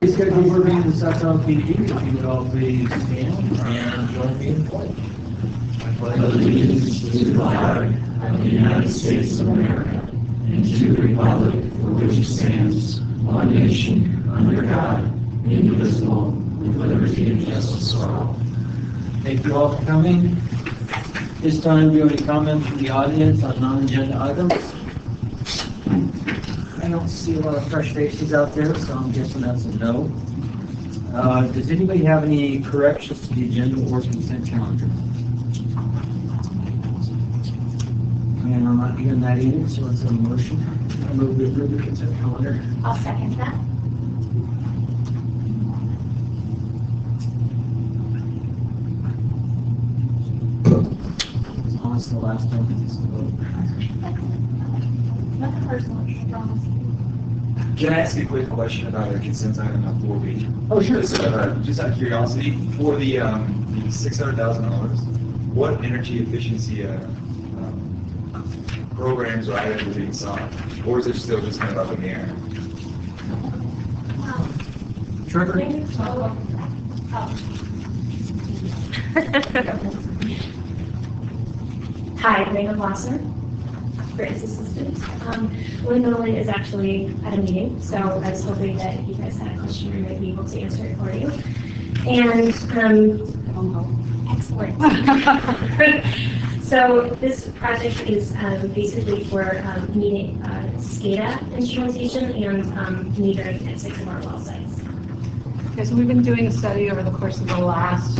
Scheduled board meeting this afternoon, PD. If you would all please stand and join me in pledge. I pledge allegiance to the flag of the United States of America and to the republic for which it stands, one nation, under God, indivisible, with liberty and justice for all. Thank you all for coming. This time, do you have any comments from the audience on non-agenda items? I don't see a lot of fresh faces out there, so I'm guessing that's a no. Does anybody have any corrections to the agenda or consent calendar? And I'm not hearing that either, so let's have a motion. I move to approve the consent calendar. I'll second that. It's the last time. Nothing personal, I promise. Can I ask a quick question about our consent item on 4B? Oh, sure. Just out of curiosity, for the $600,000, what energy efficiency programs or items are being sought? Or is it still just kind of up in the air? Trevor? Hi, Raina Blosser, Grace Assistant. Nolan is actually at a meeting, so I was hoping that if you guys had a question, I might be able to answer it for you. And, excellent. So this project is basically for meeting SCADA instrumentation and metering at 6 of our well sites. Okay, so we've been doing a study over the course of the last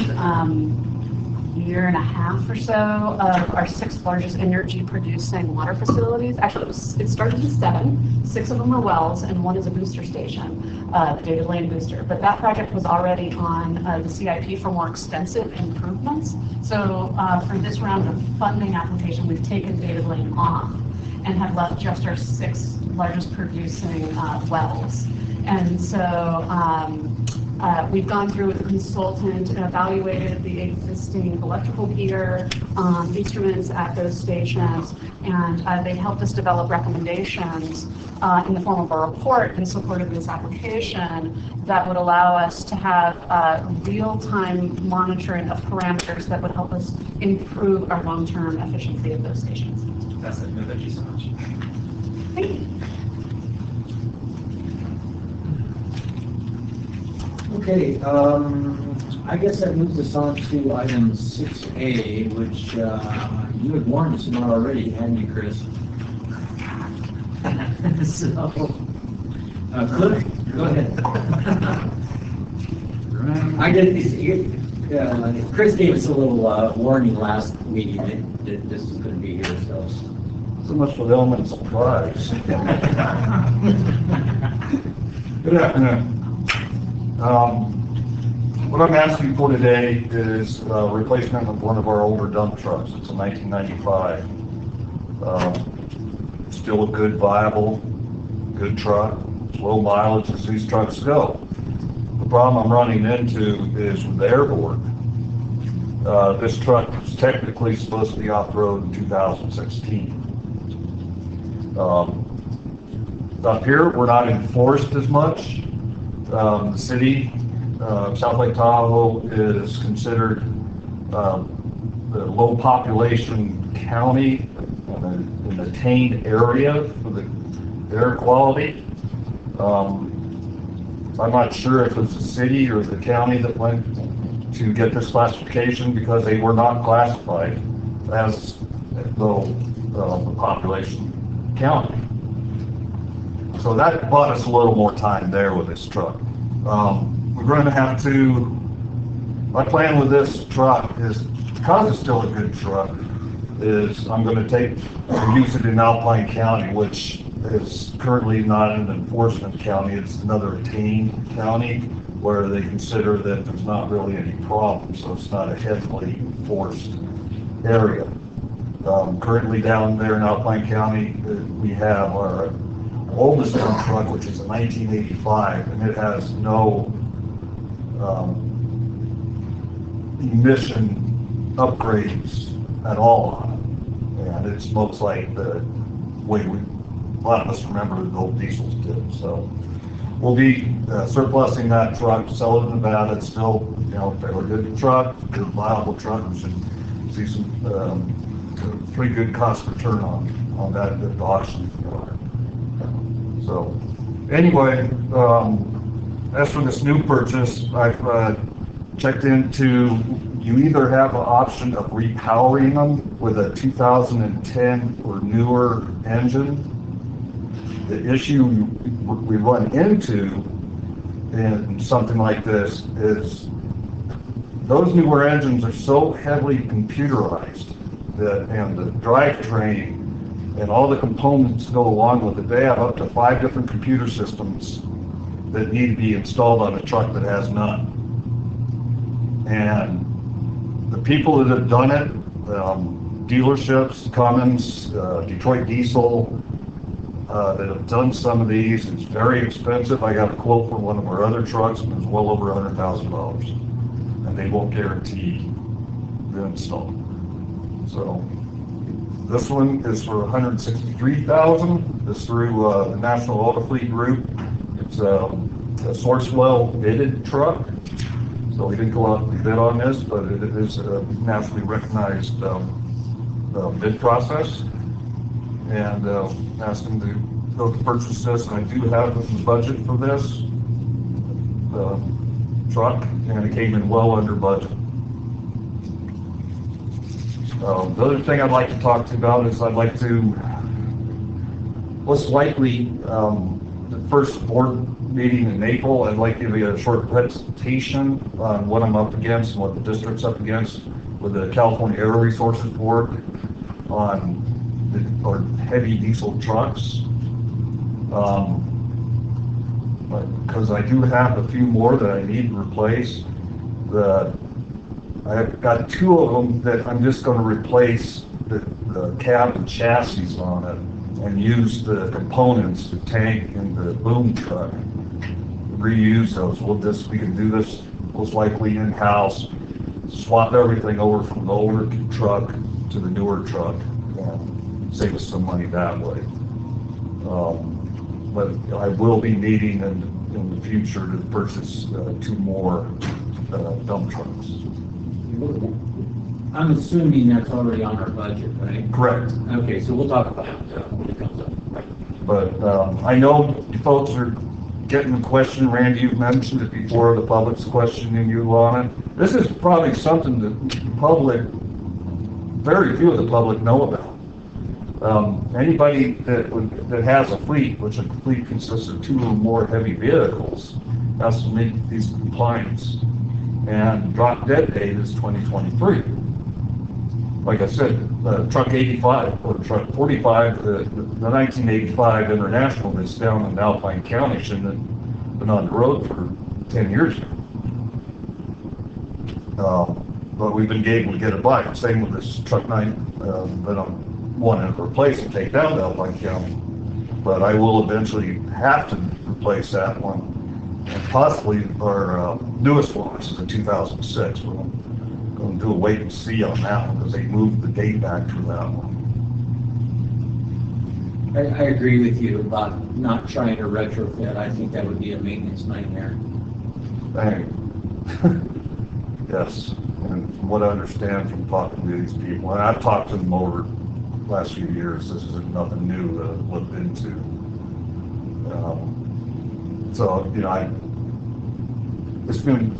year and a half or so of our 6 largest energy producing water facilities. Actually, it started with 7. 6 of them are wells and 1 is a booster station, the Data Lane booster. But that project was already on the CIP for more extensive improvements. So for this round of funding application, we've taken Data Lane off and have left just our 6 largest producing wells. And so we've gone through with a consultant and evaluated the existing electrical gear, instruments at those stations, and they helped us develop recommendations in the form of a report in support of this application that would allow us to have real-time monitoring of parameters that would help us improve our long-term efficiency of those stations. That's it. No, thank you so much. Thank you. Okay, I guess that moves us on to item 6A, which you had warned us about already, hadn't you, Chris? So, Cliff, go ahead. I did. Chris gave us a little warning last meeting that this is going to be here, so. So much for the element of surprise. Good afternoon. What I'm asking for today is replacement of one of our older dump trucks. It's a 1995. Still a good, viable, good truck. It's low mileage as these trucks go. The problem I'm running into is with the airboard. This truck is technically supposed to be off-road in 2016. Up here, we're not enforced as much. The city, South Lake Tahoe, is considered the low population county in the attained area for the air quality. I'm not sure if it's the city or the county that went to get this classification because they were not classified as low population county. So that bought us a little more time there with this truck. We're going to have to, my plan with this truck is, because it's still a good truck, is I'm going to take and use it in Alpine County, which is currently not an enforcement county. It's another attained county where they consider that there's not really any problem, so it's not a heavily enforced area. Currently down there in Alpine County, we have our oldest dump truck, which is a 1985, and it has no emission upgrades at all on it. And it smokes like the way a lot of us remember the old diesels did. So we'll be surplusing that truck, sell it in Nevada. It's still, you know, fairly good truck, good viable truck. We should see some pretty good cost return on that at the auction. So anyway, as for this new purchase, I've checked into, you either have an option of repowering them with a 2010 or newer engine. The issue we run into in something like this is those newer engines are so heavily computerized that, and the drivetrain and all the components go along with it. They have up to 5 different computer systems that need to be installed on a truck that has none. And the people that have done it, dealerships, Cummins, Detroit Diesel, that have done some of these, it's very expensive. I got a quote for one of our other trucks, and it was well over $100,000, and they won't guarantee the install. So this one is for $163,000. It's through the National Auto Fleet Group. It's a Sourcewell bidded truck, so we didn't go out and bid on this, but it is a nationally recognized bid process. And asked them to go to purchase this, and I do have the budget for this truck, and it came in well under budget. The other thing I'd like to talk to you about is I'd like to, most likely, the first board meeting in April, I'd like to give you a short presentation on what I'm up against and what the district's up against with the California Air Resources Board on or heavy diesel trucks, because I do have a few more that I need to replace. I've got 2 of them that I'm just going to replace the cab and chassis on it and use the components, the tank and the boom truck, reuse those. We can do this most likely in-house, swap everything over from the older truck to the newer truck. Save us some money that way. But I will be needing in the future to purchase 2 more dump trucks. I'm assuming that's already on our budget, right? Correct. Okay, so we'll talk about it when it comes up. But I know you folks are getting the question, Randy, you've mentioned it before, the public's questioning you on it. This is probably something that the public, very few of the public know about. Anybody that has a fleet, which a fleet consists of 2 or more heavy vehicles, has to meet these compliance. And drop dead date is 2023. Like I said, truck 85 or truck 45, the 1985 International that's down in Alpine County shouldn't have been on the road for 10 years now. But we've been able to get it by. Same with this truck 9 that I'm wanting to replace and take down to Alpine County. But I will eventually have to replace that one. And possibly our newest one, which is a 2006. We're going to do a wait and see on that one because they moved the date back to that one. I agree with you about not trying to retrofit. I think that would be a maintenance nightmare. Yes, and from what I understand from talking to these people, and I've talked to them over the last few years, this is nothing new to look into. So, you know, it's been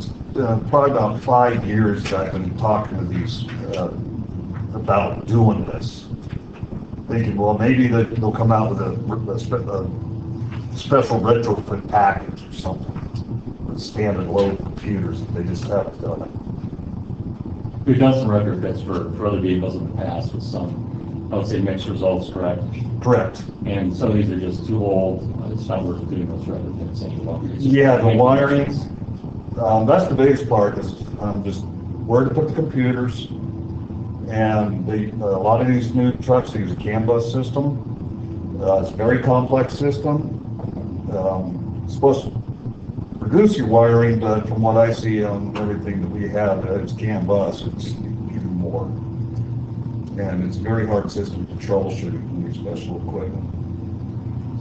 probably about 5 years that I've been talking to these about doing this. Thinking, well, maybe they'll come out with a special retrofit package or something with standard load computers. They just haven't done it. We've done some retrofits for other vehicles in the past with some, I would say, mixed results, correct? Correct. And some of these are just too old. It's not worth doing those retrofits any longer. Yeah, the wiring, that's the biggest part is just where to put the computers. And a lot of these new trucks use a CAN bus system. It's a very complex system. It's supposed to reduce your wiring, but from what I see on everything that we have, it's CAN bus, it's even more. And it's a very hard system to troubleshoot with your special equipment.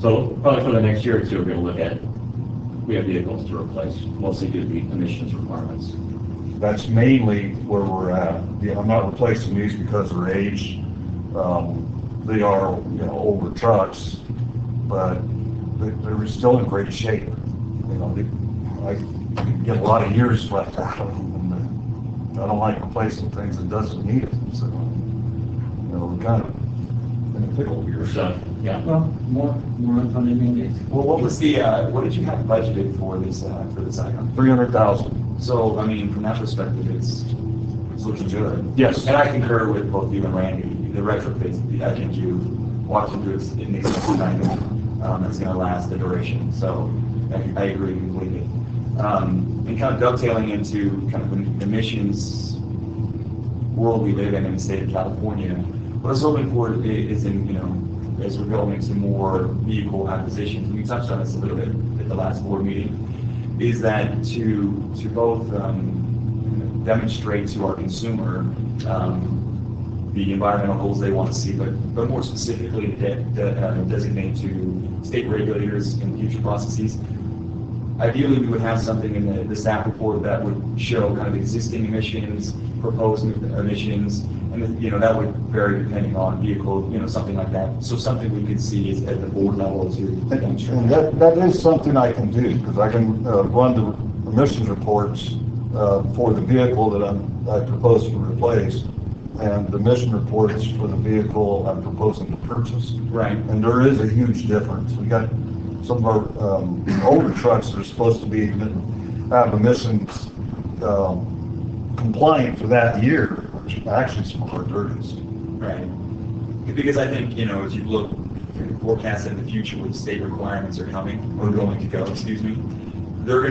So probably for the next year or two, we're going to look at we have vehicles to replace, mostly due to the emissions requirements. That's mainly where we're at. Yeah, I'm not replacing these because of their age. They are, older trucks, but they're still in great shape. I get a lot of years left out of them, and I don't like replacing things that doesn't need it. So, we're kind of in a pickle here. So, yeah. Well, more unfunded mandates. Well, what was the, what did you have budgeted for this item? 300,000. So, I mean, from that perspective, it's looking good. Yes. And I concur with both you and Randy. The retrofits, I think you walked into it makes sense behind it. It's going to last the duration. So I agree completely. And kind of dovetailing into kind of the emissions world we live in the state of California, what I was hoping for is in, as we're going into more vehicle acquisitions, we touched on this a little bit at the last board meeting, is that to both demonstrate to our consumer the environmental goals they want to see, but more specifically designate to state regulators in future processes. Ideally, we would have something in the staff report that would show kind of existing emissions, proposed emissions, and that would vary depending on vehicle, something like that. So something we could see is at the board level to demonstrate. And that is something I can do, because I can run the emissions reports for the vehicle that I propose to replace, and the emission reports for the vehicle I'm proposing to purchase. Right. And there is a huge difference. We got some of our older trucks that are supposed to be have emissions compliant for that year, which actually some of our dirtiest. Right. Because I think, as you look forecast in the future where the state requirements are coming, or going to go, they're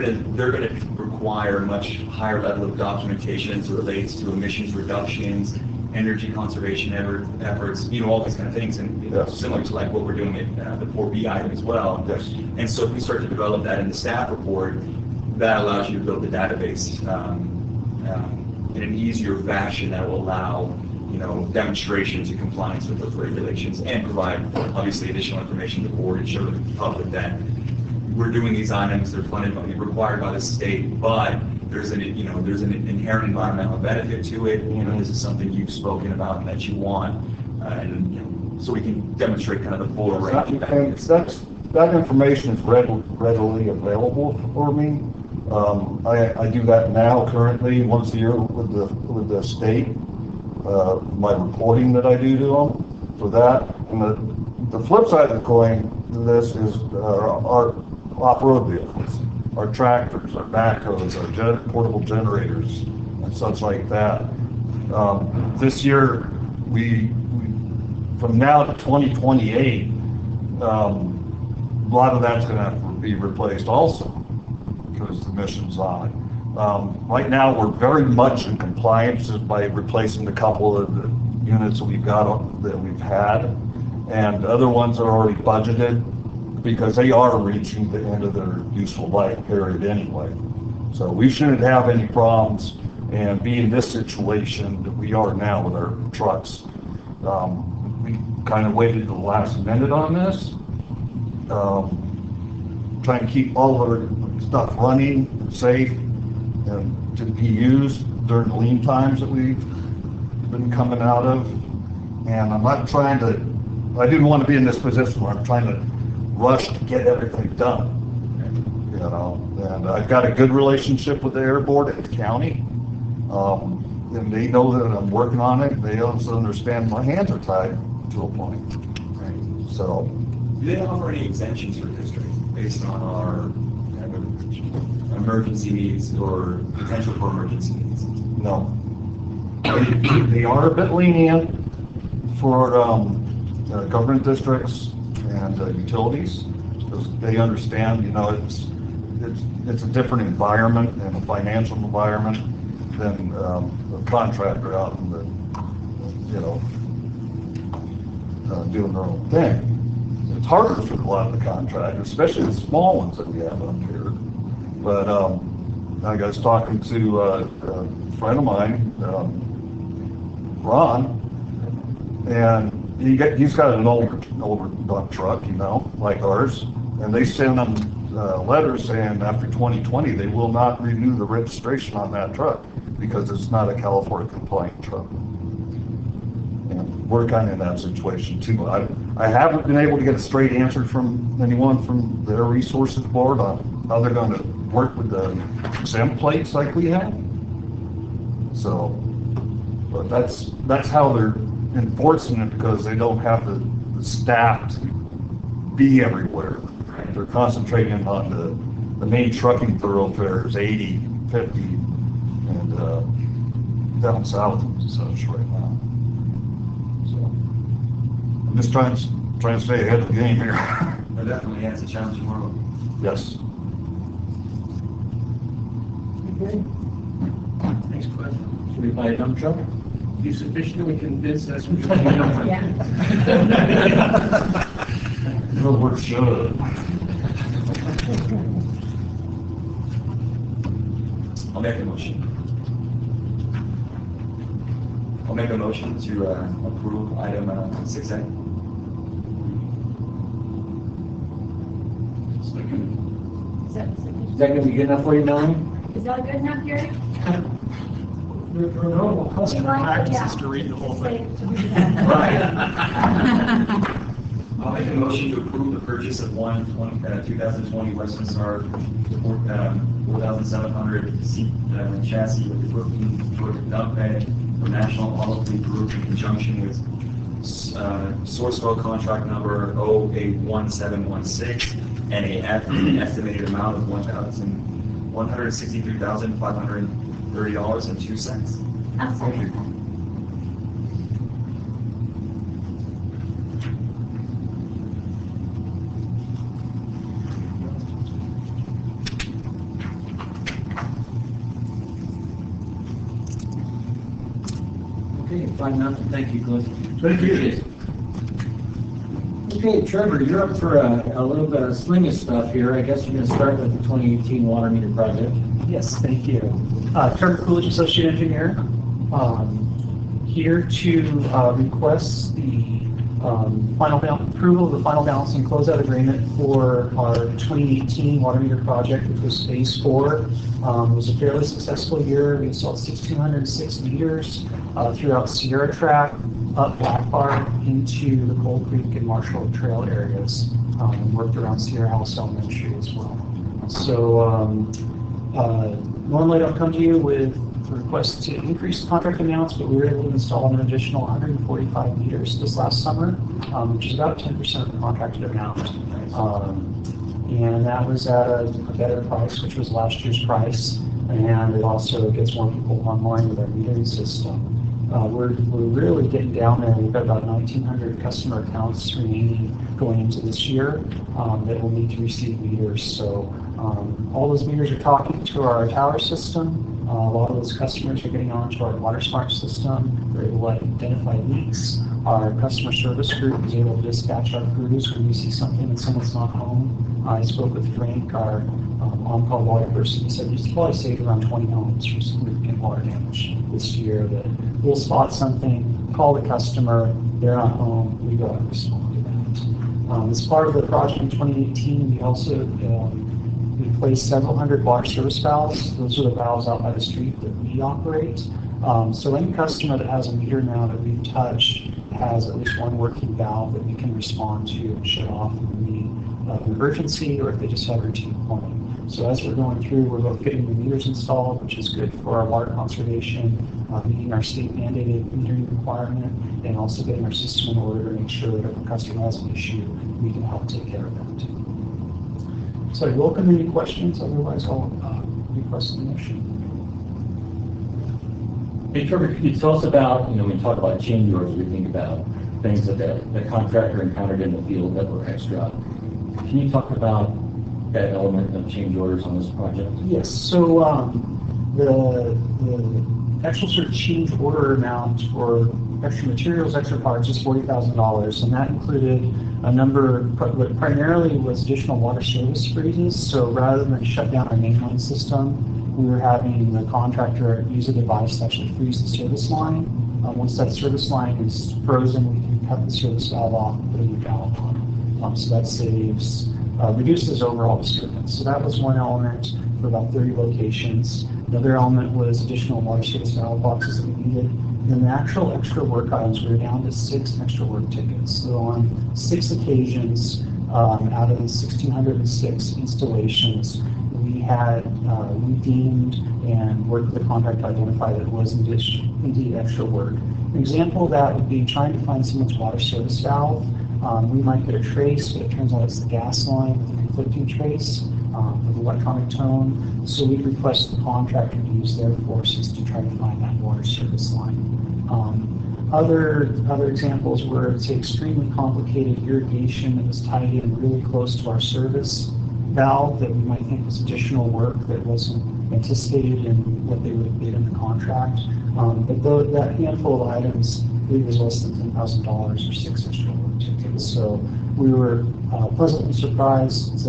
gonna require a much higher level of documentation as it relates to emissions reductions, energy conservation efforts, all these kind of things, and Yes. similar to like what we're doing at the 4B item as well. Yes. And so if we start to develop that in the staff report, that allows you to build the database in an easier fashion that will allow demonstrations and compliance with those regulations, and provide obviously additional information to the board and show the public that we're doing these items, they're funded, required by the state, but there's an inherent environmental benefit to it. This is something you've spoken about and that you want, and so we can demonstrate kind of the full range of benefits. That information is readily available for me. I do that now currently once a year with the state. My reporting that I do to them for that, and the flip side of the coin to this is our off-road vehicles, our tractors, our backhoes, our portable generators, and such like that. This year, we from now to 2028, a lot of that's going to have to be replaced also because the emissions on it. Right now, we're very much in compliance by replacing a couple of the units that we've had, and other ones are already budgeted because they are reaching the end of their useful life period anyway. So we shouldn't have any problems and be in this situation that we are now with our trucks. We kind of waited to the last minute on this, trying to keep all of our stuff running and safe and to be used during the lean times that we've been coming out of. And I'm not trying to, I didn't want to be in this position where I'm trying to rush to get everything done, and I've got a good relationship with the air board at the county, and they know that I'm working on it. They also understand my hands are tied to a point. Right. So, do they offer any exemptions for districts based on our kind of emergency needs or potential for emergency needs? No. They are a bit lenient for government districts and utilities, because they understand, it's a different environment and a financial environment than a contractor out in the, doing their own thing. It's harder for a lot of the contractors, especially the small ones that we have up here. But I was talking to a friend of mine, Ron, and he's got an older dump truck, like ours, and they send them letters saying after 2020, they will not renew the registration on that truck because it's not a California compliant truck. And we're kind of in that situation too. I haven't been able to get a straight answer from anyone from their resources board on how they're going to work with the exempt plates like we have. So, but that's how they're enforcing it, because they don't have the staff to be everywhere. They're concentrating on the main trucking thoroughfares, 80, 50, and down south and such right now. So I'm just trying to stay ahead of the game here. But definitely, yeah, it's a challenging world. Yes. Okay. Next question. Should we buy a dump truck? You sufficiently convinced us we can. Yeah. No, we're sure. I'll make a motion. I'll make a motion to approve item 6A. Is that Is that gonna be good enough for you, Melanie? good enough, Gary? For normal customer practices to read the whole thing. Right. I'll make a motion to approve the purchase of one 2020 Western Star 4,700 seat chassis with equipment for dump bed for National Auto Fleet Group in conjunction with source code contract number 081716 and an estimated amount of $163,530.02. Absolutely. Okay, fine enough. Thank you, Cliff. Thank you. Okay, Trevor, you're up for a little bit of sling of stuff here. I guess you're going to start with the 2018 water meter project. Yes, thank you. Trevor Coolidge, Associate Engineer, here to request the approval of the final balancing closeout agreement for our 2018 water meter project, which was phase 4. It was a fairly successful year. We installed 1,606 meters throughout Sierra Track, up Black Bar into the Cold Creek and Marshall Trail areas, and worked around Sierra House Elementary as well. So normally I don't come to you with requests to increase contract amounts, but we were able to install an additional 145 meters this last summer, which is about 10% of the contracted amount. And that was at a better price, which was last year's price, and it also gets more people online with our metering system. We're really getting down there. We've got about 1,900 customer accounts remaining going into this year that will need to receive meters. So all those meters are talking to our tower system. A lot of those customers are getting onto our water smart system. We're able to identify leaks. Our customer service group is able to dispatch our crews when we see something and someone's not home. I spoke with Frank, our on-call water person. He said he's probably saved around 20 homes from significant water damage this year. That we'll spot something, call the customer, they're not home, we go out and respond to that. As part of the project in 2018, we also we placed several hundred water service valves. Those are the valves out by the street that we operate. So any customer that has a meter now that we've touched has at least one working valve that we can respond to and shut off in the need of an emergency, or if they just have routine plumbing. So as we're going through, we're both getting the meters installed, which is good for our water conservation, meeting our state mandated metering requirement, and also getting our system in order to make sure that if a customer has an issue, we can help take care of that. So I welcome any questions, otherwise I'll request the motion. Hey, Trevor, could you tell us about, when we talk about change orders, we think about things that the contractor encountered in the field that were extra. Can you talk about that element of change orders on this project? Yes, so the actual sort of change order amount for extra materials, extra parts is $40,000, and that included a number, what primarily was additional water service freezes. So rather than shut down our mainline system, we were having the contractor use a device to actually freeze the service line. Once that service line is frozen, we can cut the service valve off and put a new valve on. So that saves reduces overall disturbance. So that was one element for about 30 locations. Another element was additional water service valve boxes that we needed. Then the actual extra work items, we were down to 6 extra work tickets. So on 6 occasions, out of the 1,606 installations, we had deemed and worked with the contractor to identify that it was indeed extra work. An example of that would be trying to find someone's water service valve. We might get a trace, but it turns out it's the gas line with a conflicting trace with electronic tone. So we request the contractor to use their forces to try to find that water service line. Other examples were, say, extremely complicated irrigation that was tied in really close to our service valve that we might think was additional work that wasn't anticipated in what they would have bid in the contract. But that handful of items, I believe, was less than $10,000 or 6 extra work tickets. So we were pleasantly surprised.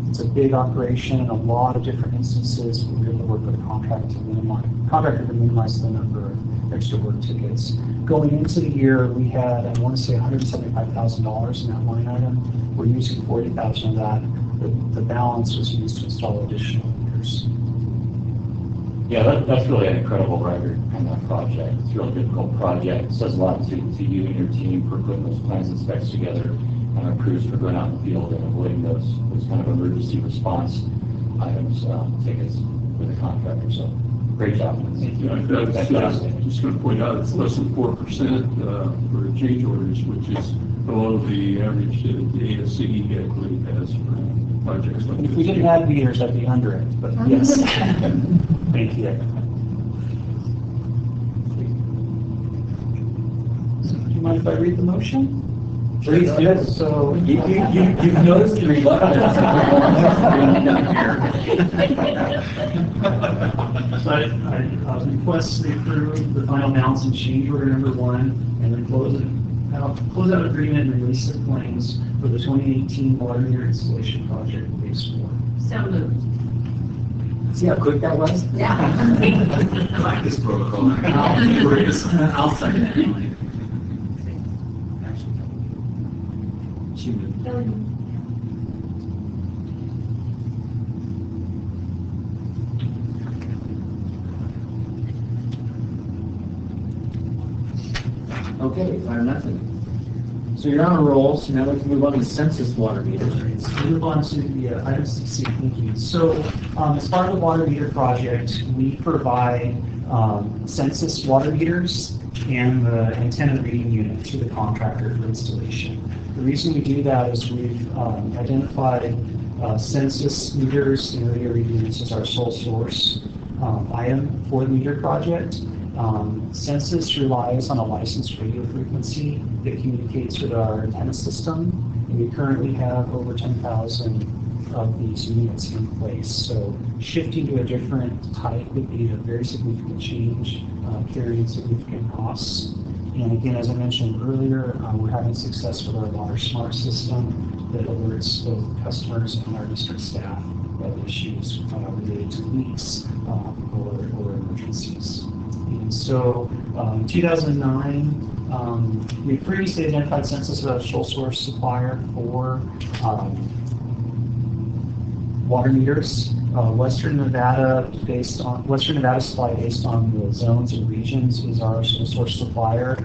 It's a big operation and a lot of different instances. We were able to work with a contractor to minimize the number of extra work tickets. Going into the year, we had, I want to say, $175,000 in that line item. We're using $40,000 of that. The balance was used to install additional meters. Yeah, that's really an incredible record on that project. It's a real difficult project. It says a lot to you and your team for putting those plans and specs together, and our crews for going out in the field and avoiding those kind of emergency response items, tickets with the contractor. So great job. Just going to point out it's less than 4% for change orders, which is below the average that the ASCE actually has for projects like this. If we didn't have meters, I'd be under it, but yes. Thank you. Do you mind if I read the motion? Please do. So you've noticed the reluctance. So I request they approve the final balance and change order number 1, and then close out agreement and release the claims for the 2018 water meter installation project phase 4. So moved. See how quick that was? Yeah. I like this protocol. I'll second that, Emily. Okay, fire nothing. So you're on a roll, so now we can move on to census water meters. Let's move on to the item 16. Thank you. So as part of the water meter project, we provide census water meters and the antenna reading unit to the contractor for installation. The reason we do that is we've identified census meters and radio reading units as our sole source item for the meter project. Census relies on a licensed radio frequency that communicates with our antenna system, and we currently have over 10,000 of these units in place. So shifting to a different type would be a very significant change, carrying significant costs. And again, as I mentioned earlier, we're having success with our Water Smart system that alerts both customers and our district staff of issues related to leaks or emergencies. And so in 2009, we previously identified Census as a sole source supplier for water meters. Western Nevada supply based on the zones and regions is our sole source supplier.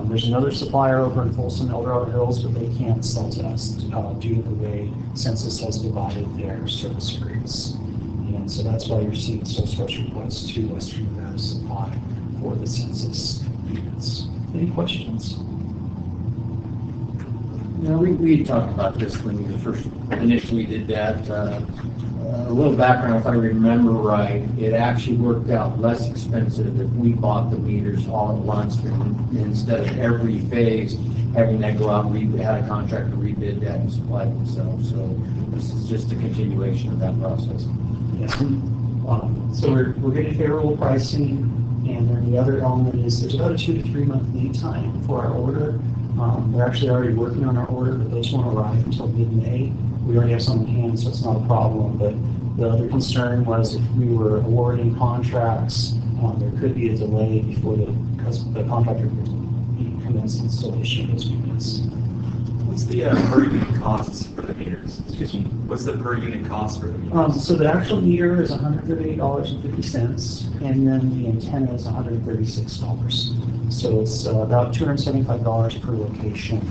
There's another supplier over in Folsom, El Dorado Hills, but they can't sell to us due to the way Census has divided their service agreements. And so that's why you're seeing sole source requests to Western Nevada supply for the Census units. Any questions? No, we talked about this when we first initially did that. A little background, if I remember right, it actually worked out less expensive if we bought the meters all at once instead of every phase having that go out and had a contractor rebid that and supply themselves. So this is just a continuation of that process. Yes. So we're getting favorable pricing, and then the other element is there's about a 2 to 3 month lead time for our order. We're actually already working on our order, but those won't arrive until mid-May. We already have some in hand, so it's not a problem. But the other concern was if we were awarding contracts, there could be a delay before the contractor could commence installation of those units. What's the per unit costs for the meters? Excuse me. What's the per unit cost for the meters? So the actual meter is $138.50, and then the antenna is $136. So it's about $275 per location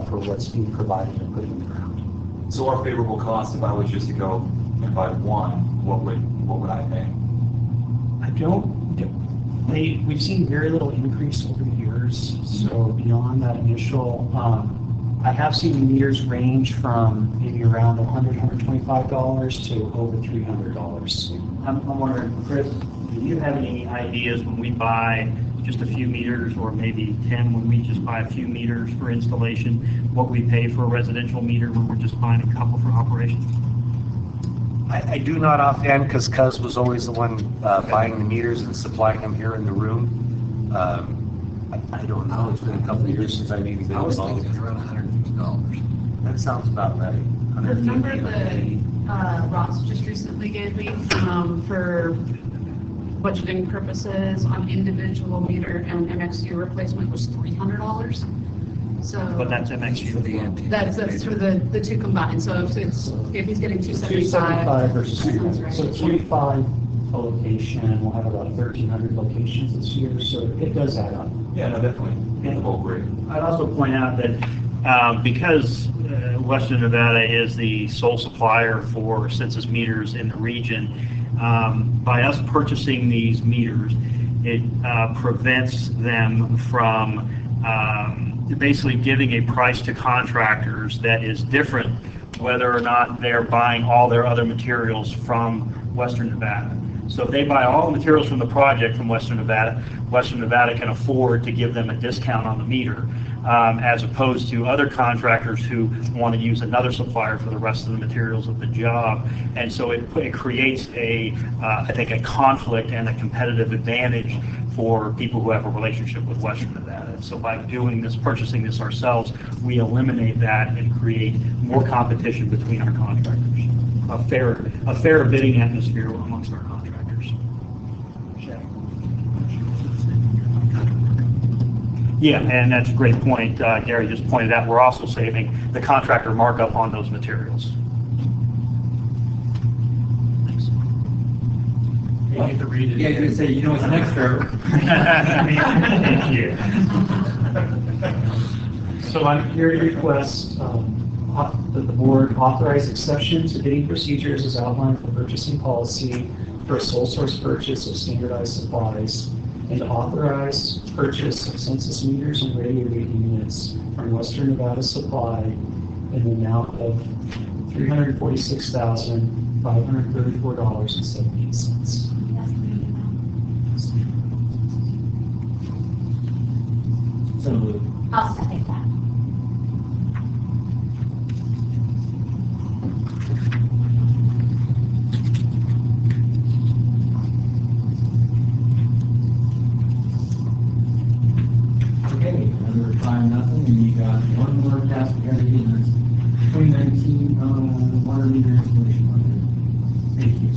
for what's being provided and put in the ground. So our favorable cost, if I was just to go and buy one, what would I pay? We've seen very little increase over the years, so beyond that initial, I have seen meters range from maybe around $100, $125 to over $300. I'm wondering, Chris, do you have any ideas when we buy just a few meters, or maybe 10 when we just buy a few meters for installation, what we pay for a residential meter when we're just buying a couple for operation? I do not offhand, because Cuz was always the one buying the meters and supplying them here in the room. I don't know, it's been a couple of years since I've even been involved. I was thinking around $150. That sounds about right. The number that Ross just recently gave me for budgeting purposes on individual meter and MXU replacement was $300. So But that's MXU. that's for the two combined. So if he's getting 275 275 versus 300. Right. So 25 a location, we'll have about 1,300 locations this year, so it does add up. Yeah, no, definitely. The whole rate. I'd also point out that because Western Nevada is the sole supplier for census meters in the region, by us purchasing these meters, it prevents them from basically giving a price to contractors that is different whether or not they're buying all their other materials from Western Nevada. So if they buy all the materials from the project from Western Nevada can afford to give them a discount on the meter, as opposed to other contractors who want to use another supplier for the rest of the materials of the job. And so it creates I think a conflict and a competitive advantage for people who have a relationship with Western Nevada. So by doing this, purchasing this ourselves, we eliminate that and create more competition between our contractors. A fair bidding atmosphere amongst our contractors. Yeah, and that's a great point. Gary just pointed out, we're also saving the contractor markup on those materials. You get to read it. Yeah, I was gonna say, it's an extra. Thank you. So I'm here to request that the board authorize exception to bidding procedures as outlined for purchasing policy for a sole source purchase of standardized supplies, and to authorize purchase of census meters and radio reading units from Western Nevada Supply in the amount of $346,534.78. So moved. I'll second that. Okay, under 5-0, and you got one more task you gotta do, and that's 2019 water meter installation project. Thank you.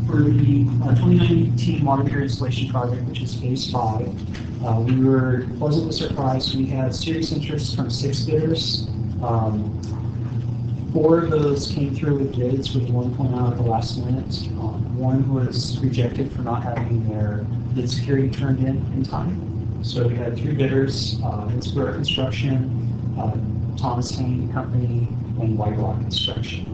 For the 2019 water meter installation project, which is phase 5, we were pleasantly surprised. We had serious interest from 6 bidders. 4 of those came through with bids, with one point out at the last minute. One was rejected for not having their bid security turned in time. So we had 3 bidders, Inspire Construction, Thomas Hayne Company, and White Rock Construction,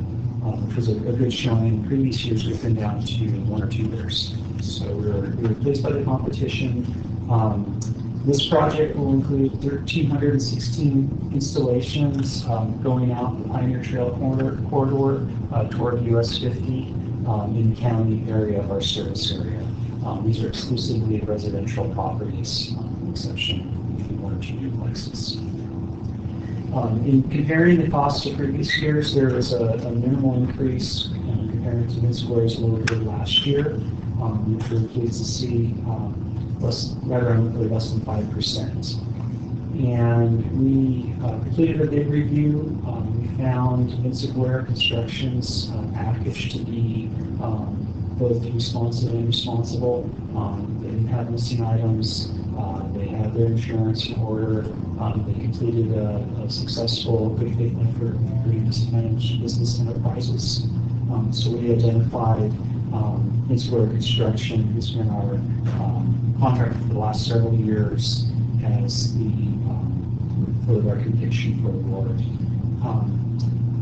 which was a good showing. In previous years, we've been down to 1 or 2 bidders. So we were pleased by the competition. This project will include 1,316 installations going out the Pioneer Trail corridor toward US 50 in the county area of our service area. These are exclusively residential properties, with the exception of 1 or 2 duplexes. In comparing the costs to previous years, there was a minimal increase comparing to mid-squares lower than last year, which we're pleased to see. Right around less than 5%. And we completed a bid review. We found Insigware Construction's package to be both responsive and responsible. They didn't have missing items. They have their insurance in order. They completed a successful good faith effort agreement to manage business enterprises. So we identified Insular Construction, who's been our contractor for the last several years, as the for the recommendation for award.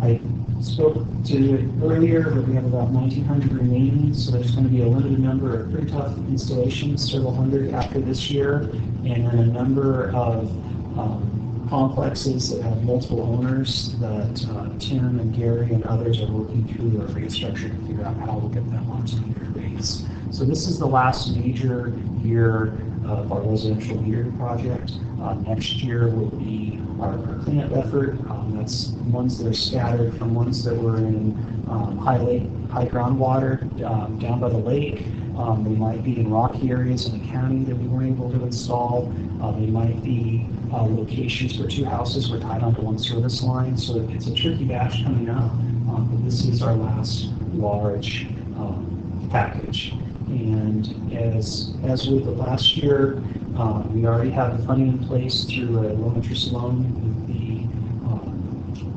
I spoke to it earlier, but we have about 1,900 remaining, so there's going to be a limited number of pretty tough installations, several hundred after this year, and then a number of complexes that have multiple owners that Tim and Gary and others are working through their rate structure to figure out how we'll get them onto meter rates. So this is the last major year of our residential metering project. Next year will be our cleanup effort. That's ones that are scattered from ones that were in high groundwater down by the lake. They might be in rocky areas in the county that we weren't able to install. They might be locations where two houses were tied onto one service line. So it's a tricky batch coming up, but this is our last large package. And as with the last year, we already have the funding in place through a low interest loan with the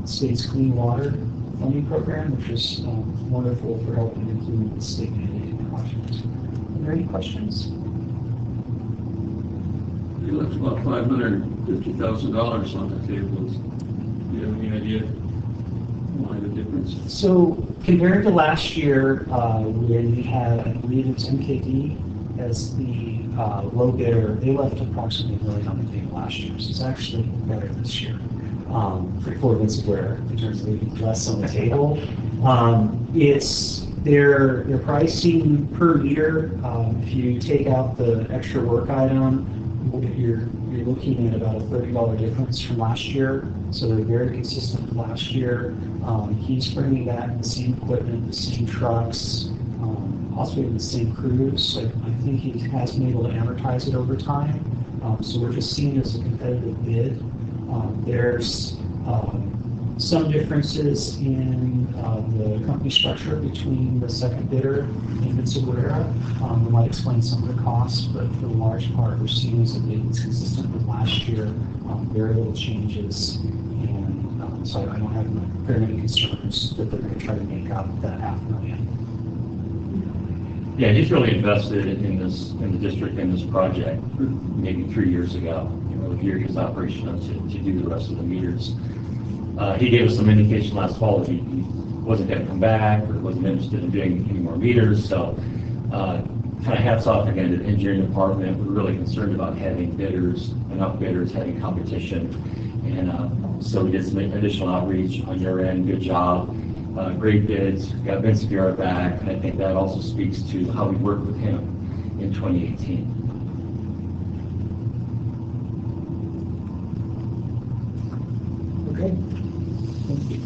state's clean water funding program, which is wonderful for helping implement the state mandated project. Are there any questions? You left about $550,000 on the table. Do you have any idea why the difference? So compared to last year, when we had, I believe it's MKD as the low bidder, they left approximately $1 million on the table last year. So it's actually better this year for Vince Ware in terms of leaving less on the table. It's their pricing per meter. If you take out the extra work item, you're looking at about a $30 difference from last year. So they're very consistent with last year. He's bringing back the same equipment, the same trucks, also the same crews. So I think he has been able to amortize it over time. So we're just seeing it as a competitive bid. There's some differences in the company structure between the second bidder and Mitsubishi. We might explain some of the costs, but for the large part, we're seeing as a bid that's consistent with last year. Very little changes, and so I don't have very many concerns that they're going to try to make up that $500,000. Yeah, he's really invested in the district, in this project, maybe 3 years ago. You know, here his operation to do the rest of the meters. He gave us some indication last fall that he wasn't going to come back or wasn't interested in doing any more meters. So, kind of hats off again to the engineering department. We're really concerned about having bidders, enough bidders, having competition, and so we did some additional outreach on your end. Good job. Great bids. Got Vince Guerra back, and I think that also speaks to how we worked with him in 2018. Okay. Thank you.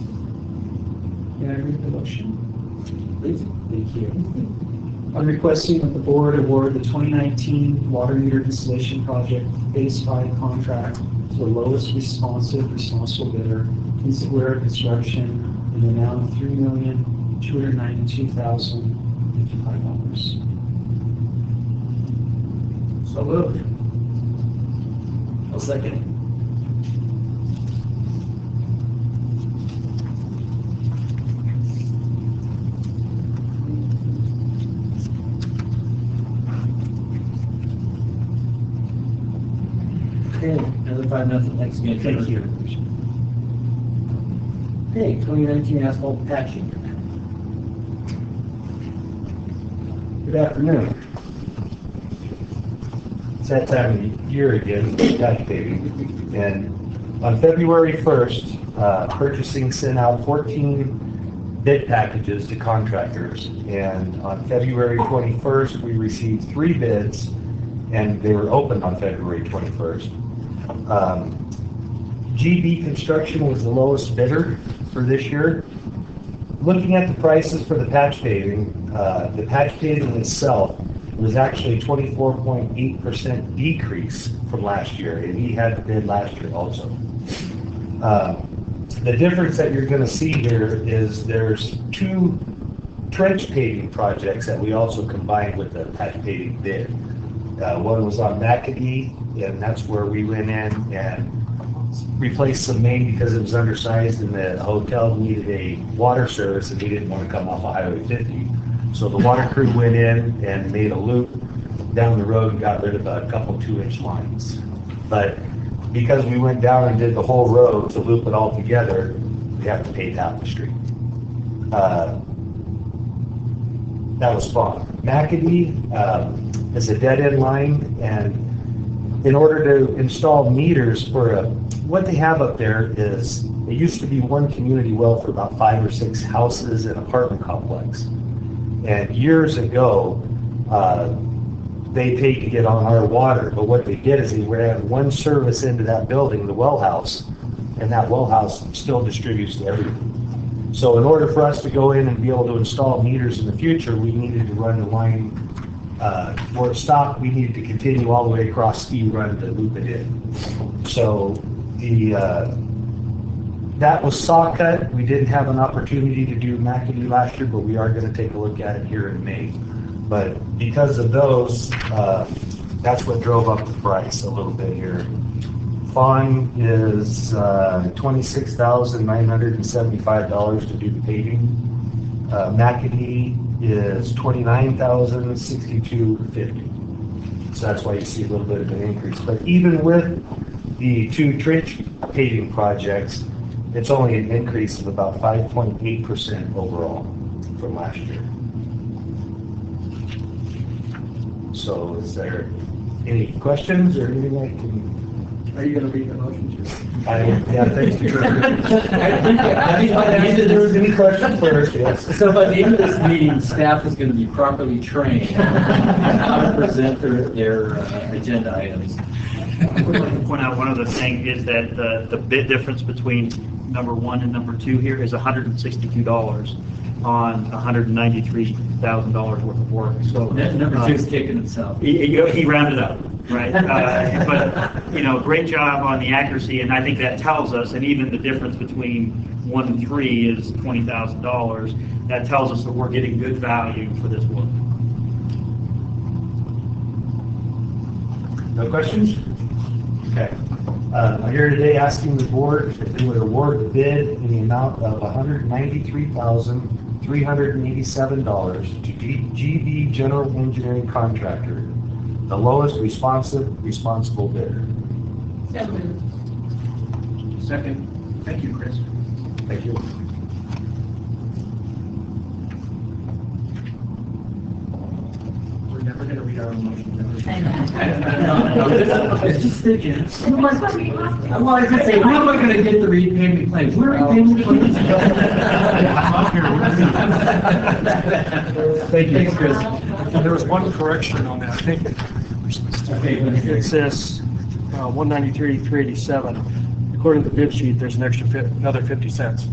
May I read the motion? Please. Thank you. I'm requesting that the board award the 2019 water meter installation project Phase 5 contract to the lowest responsible bidder, Inseware Construction, in the amount of $3,292,055. So moved. I'll second it. Okay, another 5-0, thanks again. Thank you. Okay, 2019 asphalt patching. Good afternoon. It's that time of the year again, patch paving. And on February 1st, purchasing sent out 14 bid packages to contractors. And on February 21st, we received 3 bids, and they were opened on February 21st. GB Construction was the lowest bidder for this year. Looking at the prices for the patch paving itself was actually 24.8% decrease from last year, and he had to bid last year also. The difference that you're going to see here is there's 2 trench paving projects that we also combined with the patch paving bid. One was on McAdee, and that's where we went in and replaced some main because it was undersized and the hotel needed a water service and we didn't want to come off of Highway 50. So the water crew went in and made a loop down the road and got rid of a couple 2-inch lines. But because we went down and did the whole road to loop it all together, we have to pay half the street. That was fun. McAdee is a dead-end line, and in order to install meters for what they have up there is, it used to be one community well for about 5 or 6 houses and apartment complex. And years ago, they paid to get on our water, but what they did is they ran one service into that building, the well house, and that well house still distributes to everyone. So in order for us to go in and be able to install meters in the future, we needed to run the line, where it stopped, we needed to continue all the way across Ski Run to loop it in. So that was saw cut. We didn't have an opportunity to do McAdee last year, but we are going to take a look at it here in May. But because of those, that's what drove up the price a little bit here. Fawn is $26,975 to do the paving. McAdee is $29,062.50. So that's why you see a little bit of an increase. But even with the 2 trench paving projects, it's only an increase of about 5.8% overall from last year. So is there any questions or anything I can? Are you going to read the motion? Yeah, thanks, Trevor. If there's any questions first, yes. So by the end of this meeting, staff is going to be properly trained on how to present their agenda items. I would like to point out one other thing is that the bid difference between number 1 and number 2 here is $162 on $193,000 worth of work. So Number 2 is kicking itself. He rounded up, right? But great job on the accuracy, and I think that tells us, and even the difference between 1 and 3 is $20,000. That tells us that we're getting good value for this work. No questions? Okay. I'm here today asking the board if they would award the bid in the amount of $193,387 to GB General Engineering Contractor, the lowest responsible bidder. So moved. Second. Thank you, Chris. Thank you. We're never going to read our own motion. I know. It's just thinking. Well, that's what we have to. Well, I was going to say, how am I going to get the repayment claims? We're repayment claims. Thank you. Thanks, Chris. There was one correction on that. I think Okay, it says 193,387. According to the bid sheet, there's an extra another 50 cents.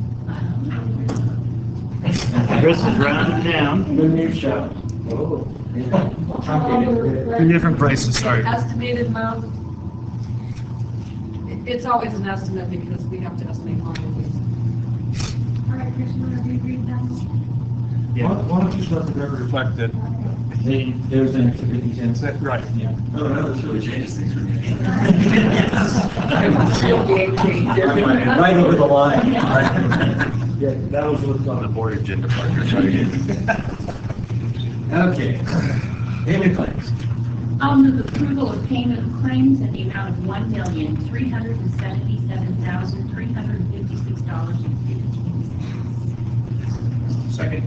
Chris is rounding down. Good news show. Oh. Two different prices, sorry. Estimated amount, it's always an estimate because we have to estimate all of these. All right, Chris, you want to read that? Why don't you just let the record reflect that? There's an extra 50 cents. Right. Yeah. Oh, no, this really changes things for me. Right over the line. Yeah, that was what's on the board agenda part. Okay. Payment claims. I'll move approval of payment of claims in the amount of $1,377,356.15. Second.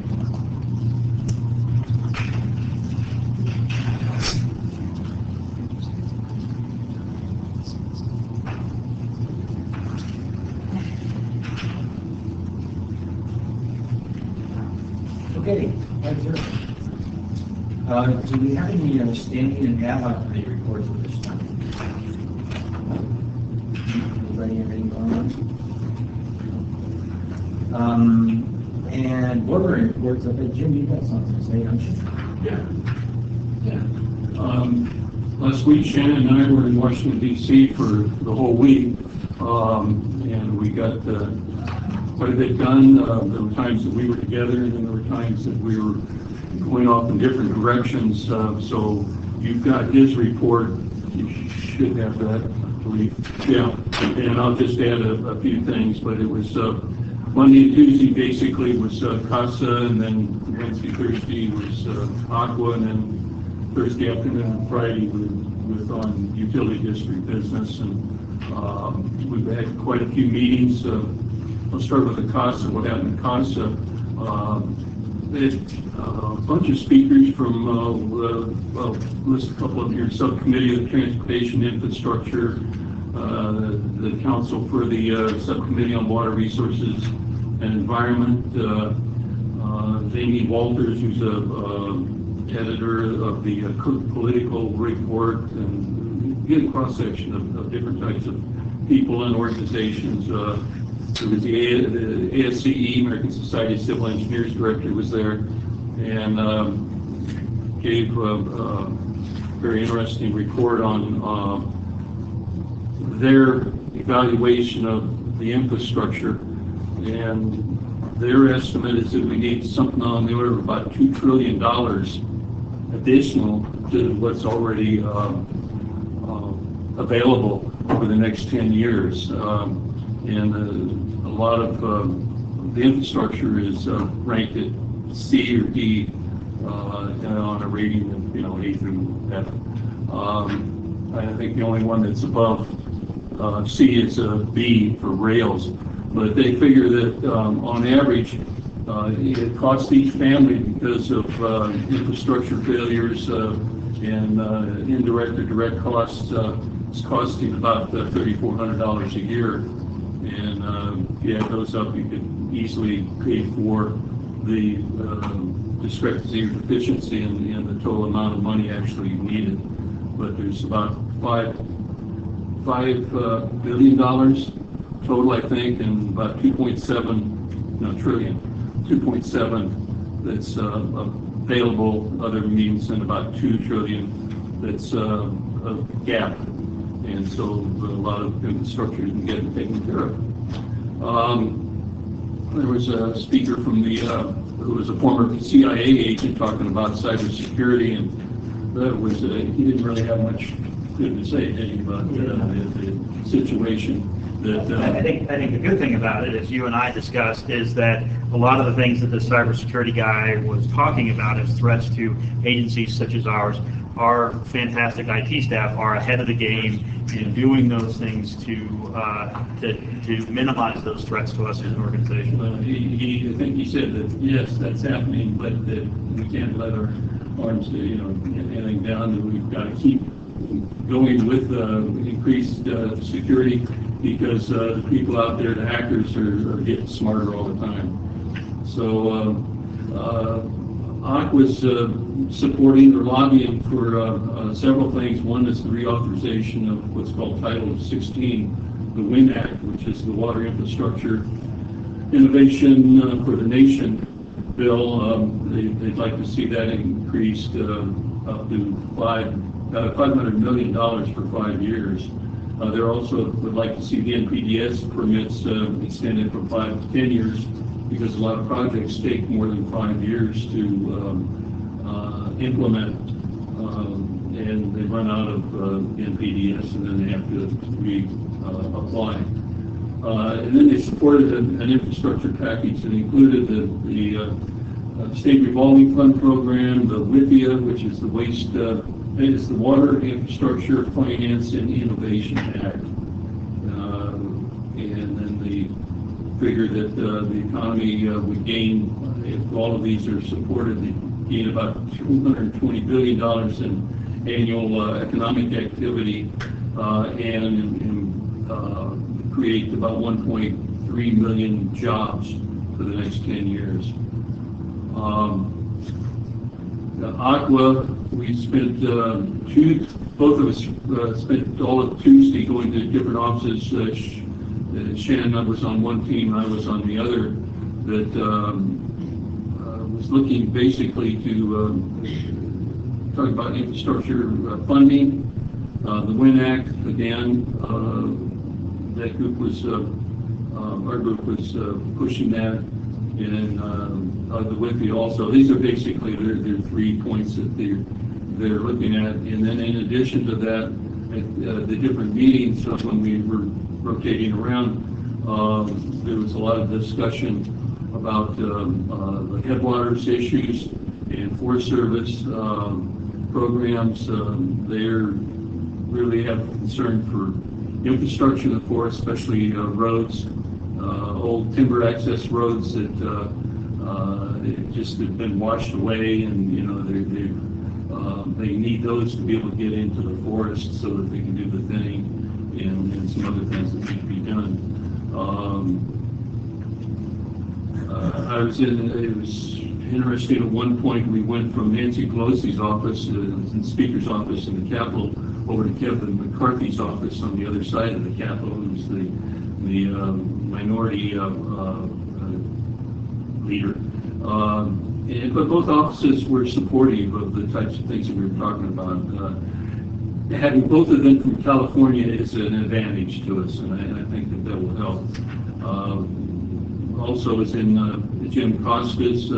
Okay. Do we have any standing and ad-hoc committee reports at this time? Anybody have anything going on? And board reports, I bet Jim, you got something to say, don't you? Yeah. Last week, Shannon and I were in Washington, D.C. for the whole week, and we got quite a bit done. There were times that we were together, and then there were times that we were going off in different directions. So You've got his report. You should have that, I believe. Yeah, and I'll just add a few things, but it was Monday and Tuesday basically was CASA, and then Wednesday, Thursday was Aqua, and then Thursday afternoon and Friday was on utility district business. And we've had quite a few meetings. I'll start with the CASA, what happened in CASA. There's a bunch of speakers from, well, list a couple of your subcommittee of transportation infrastructure, the council for the subcommittee on water resources and environment, Amy Walters, who's a editor of the political report, and get a cross section of different types of people and organizations. There was the ASCE, American Society of Civil Engineers director, was there, and gave a very interesting report on their evaluation of the infrastructure. And their estimate is that we need something on the order of about $2 trillion additional to what's already available over the next 10 years. And a lot of the infrastructure is ranked at C or D on a rating of A through F. I think the only one that's above C is a B for rails, but they figure that on average it costs each family, because of infrastructure failures and indirect or direct costs, it's costing about $3,400 a year. And if you add those up, you could easily pay for the discrepancy or deficiency in the total amount of money actually needed. But there's about $5 billion total, I think, and about 2.7 trillion, 2.7 that's available other means, and about 2 trillion that's a gap. And so a lot of infrastructure isn't getting taken care of. There was a speaker from who was a former CIA agent talking about cybersecurity, and that was he didn't really have much good to say, did he, about the situation. I think the good thing about it, as you and I discussed, is that a lot of the things that the cybersecurity guy was talking about as threats to agencies such as ours, our fantastic IT staff are ahead of the game in doing those things to minimize those threats to us as an organization. I think he said that yes, that's happening, but that we can't let our arms get anything down, and we've got to keep going with increased security, because the people out there, the hackers, are getting smarter all the time. So ADD-HOC was supporting or lobbying for several things. One is the reauthorization of what's called Title 16, the WIN Act, which is the Water Infrastructure Innovation for the Nation bill. They'd like to see that increased up to $500 million for 5 years. They also would like to see the NPDES permits extended from 5 to 10 years, because a lot of projects take more than 5 years to implement, and they run out of NPDES, and then they have to reapply. And then they supported an infrastructure package that included the state revolving fund program, the WIFIA, which is the Water Infrastructure Finance and Innovation Act, and then the figure that the economy would gain, if all of these are supported, they gain about $220 billion in annual economic activity, and create about 1.3 million jobs for the next 10 years. Aqua, we spent both of us spent all of Tuesday going to different offices. Shannon was on one team, I was on the other, that was looking basically to talk about infrastructure funding, the WIN Act, again, that group was, our group was pushing that, and the WIFI also. These are basically their 3 points that they're looking at. And then in addition to that, at the different meetings when we were rotating around, there was a lot of discussion about the headwaters issues and Forest Service programs. They're really have concern for infrastructure in the forest, especially roads, old timber access roads that just have been washed away, and they need those to be able to get into the forest so that they can do the thinning and some other things that need to be done. It was interesting at one point we went from Nancy Pelosi's office in the Speaker's office in the Capitol over to Kevin McCarthy's office on the other side of the Capitol, who's the minority leader. But both offices were supportive of the types of things that we were talking about. Having both of them from California is an advantage to us, and I think that will help. Also, is in Jim Costa's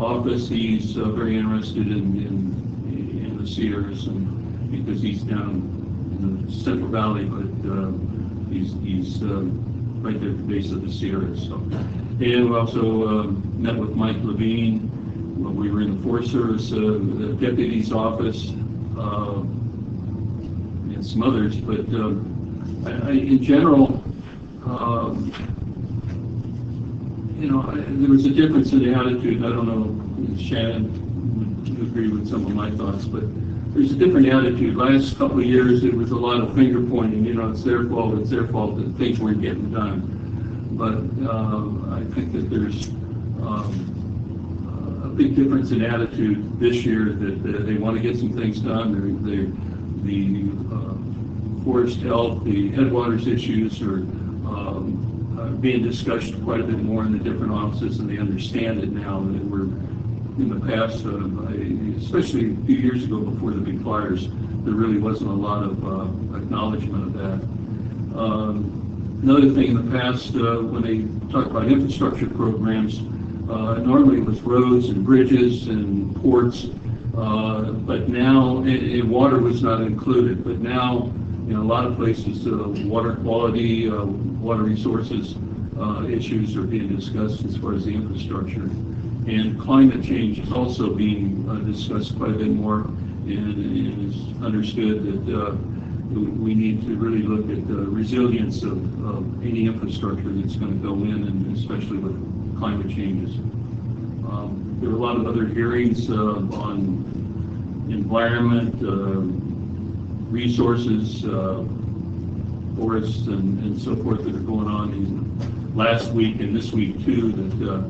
office. He's very interested in the Sierras, and because he's down in the Central Valley, but he's right there at the base of the Sierras. So. And we also met with Mike Levine when we were in the Forest Service, the deputy's office, and some others. But in general, there was a difference in the attitude. I don't know if Shannon would agree with some of my thoughts, but there's a different attitude. Last couple of years, it was a lot of finger pointing. It's their fault that things weren't getting done. But I think that there's a big difference in attitude this year that they want to get some things done. The forest health, the headwaters issues are being discussed quite a bit more in the different offices, and they understand it now. That we're in the past, especially a few years ago before the big fires, there really wasn't a lot of acknowledgement of that. Another thing in the past, when they talk about infrastructure programs, normally it was roads and bridges and ports, but now, and water was not included, but now, a lot of places, water quality, water resources issues are being discussed as far as the infrastructure. And climate change is also being discussed quite a bit more, and it's understood that we need to really look at the resilience of any infrastructure that's going to go in, and especially with climate changes. There were a lot of other hearings on environment, resources, forests, and so forth that are going on last week and this week too, that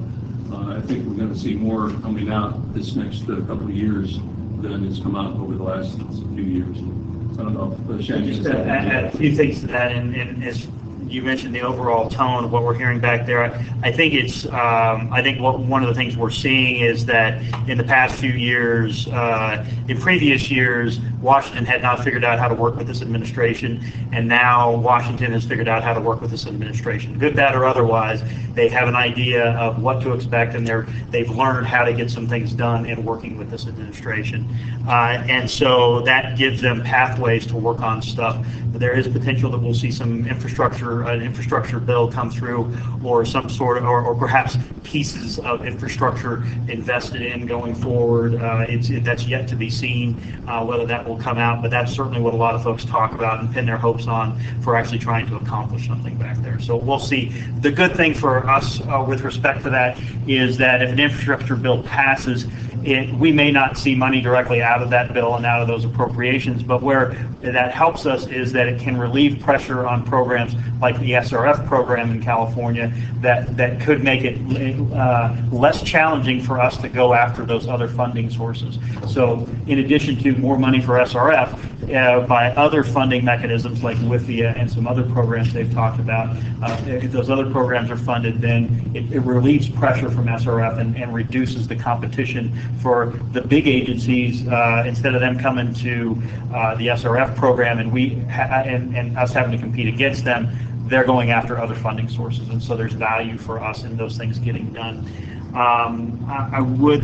I think we're going to see more coming out this next couple of years than has come out over the last few years. I don't know. Just to add a few things to that, and as you mentioned the overall tone of what we're hearing back there, I think it's, one of the things we're seeing is that in the past few years, in previous years, Washington had not figured out how to work with this administration, and now Washington has figured out how to work with this administration. Good, bad, or otherwise, they have an idea of what to expect, and they've learned how to get some things done in working with this administration. And so that gives them pathways to work on stuff. There is potential that we'll see some an infrastructure bill come through, or some sort of, or perhaps pieces of infrastructure invested in going forward. That's yet to be seen whether that will come out, but that's certainly what a lot of folks talk about and pin their hopes on for actually trying to accomplish something back there. So we'll see. The good thing for us with respect to that is that if an infrastructure bill passes, we may not see money directly out of that bill and out of those appropriations, but where that helps us is that it can relieve pressure on programs like the SRF program in California that could make it less challenging for us to go after those other funding sources. So in addition to more money for SRF, by other funding mechanisms like WIFIA and some other programs they've talked about, if those other programs are funded, then it relieves pressure from SRF and reduces the competition for the big agencies. Instead of them coming to the SRF program and us having to compete against them, they're going after other funding sources, and so there's value for us in those things getting done. I would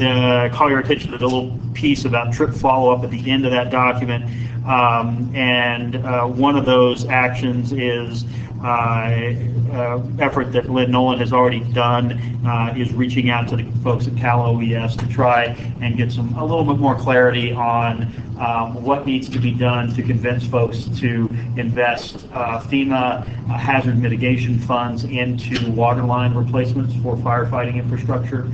call your attention to the little piece piece about trip follow-up at the end of that document. One of those actions is effort that Lynn Nolan has already done, is reaching out to the folks at Cal OES to try and get a little bit more clarity on what needs to be done to convince folks to invest FEMA hazard mitigation funds into water line replacements for firefighting infrastructure.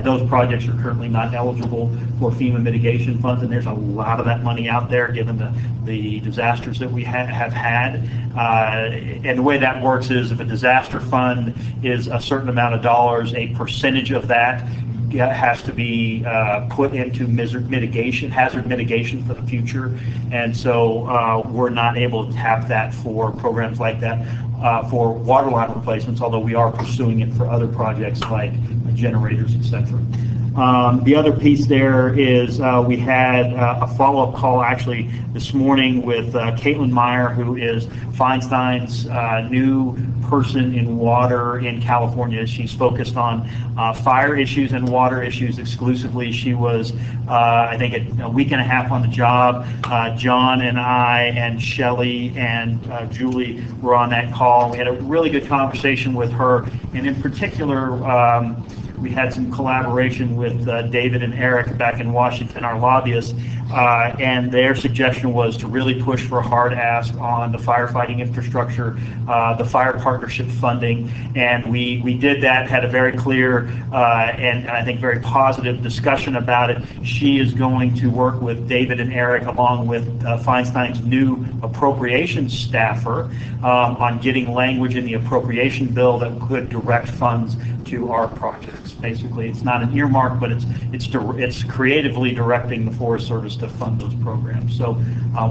Those projects are currently not eligible for FEMA mitigation funds, and there's a lot of that money out there given the disasters that we have had. And the way that works is if a disaster fund is a certain amount of dollars, a percentage of that has to be put into hazard mitigation for the future. And so we're not able to tap that for programs like that for water line replacements, although we are pursuing it for other projects like generators, etc. The other piece there is we had a follow-up call actually this morning with Caitlin Meyer, who is Feinstein's new person in water in California. She's focused on fire issues and water issues exclusively. She was, I think, a week and a half on the job. John and I and Shelley and Julie were on that call. We had a really good conversation with her, and in particular, we had some collaboration with David and Eric back in Washington, our lobbyists, and their suggestion was to really push for a hard ask on the firefighting infrastructure, the fire partnership funding, and we did that, had a very clear and I think very positive discussion about it. She is going to work with David and Eric along with Feinstein's new appropriations staffer on getting language in the appropriation bill that could direct funds to our projects. Basically, it's not an earmark, but it's creatively directing the Forest Service to fund those programs. So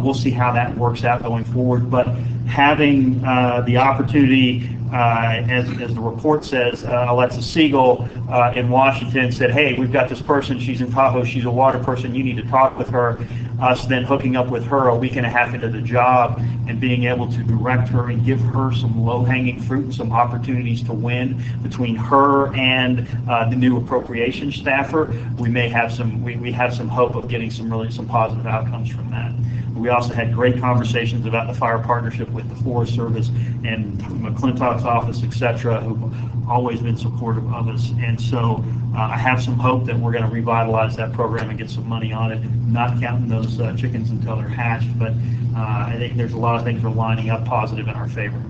we'll see how that works out going forward. But having the opportunity, as the report says, Alexa Siegel in Washington said, hey, we've got this person, she's in Tahoe, she's a water person, you need to talk with her. Us then hooking up with her a week and a half into the job and being able to direct her and give her some low-hanging fruit and some opportunities to win between her and the new appropriation staffer. We may have we have some hope of getting some positive outcomes from that. We also had great conversations about the fire partnership with the Forest Service and McClintock's office, etc., who've always been supportive of us. And so I have some hope that we're going to revitalize that program and get some money on it, not counting those chickens until they're hatched. But I think there's a lot of things that are lining up positive in our favor.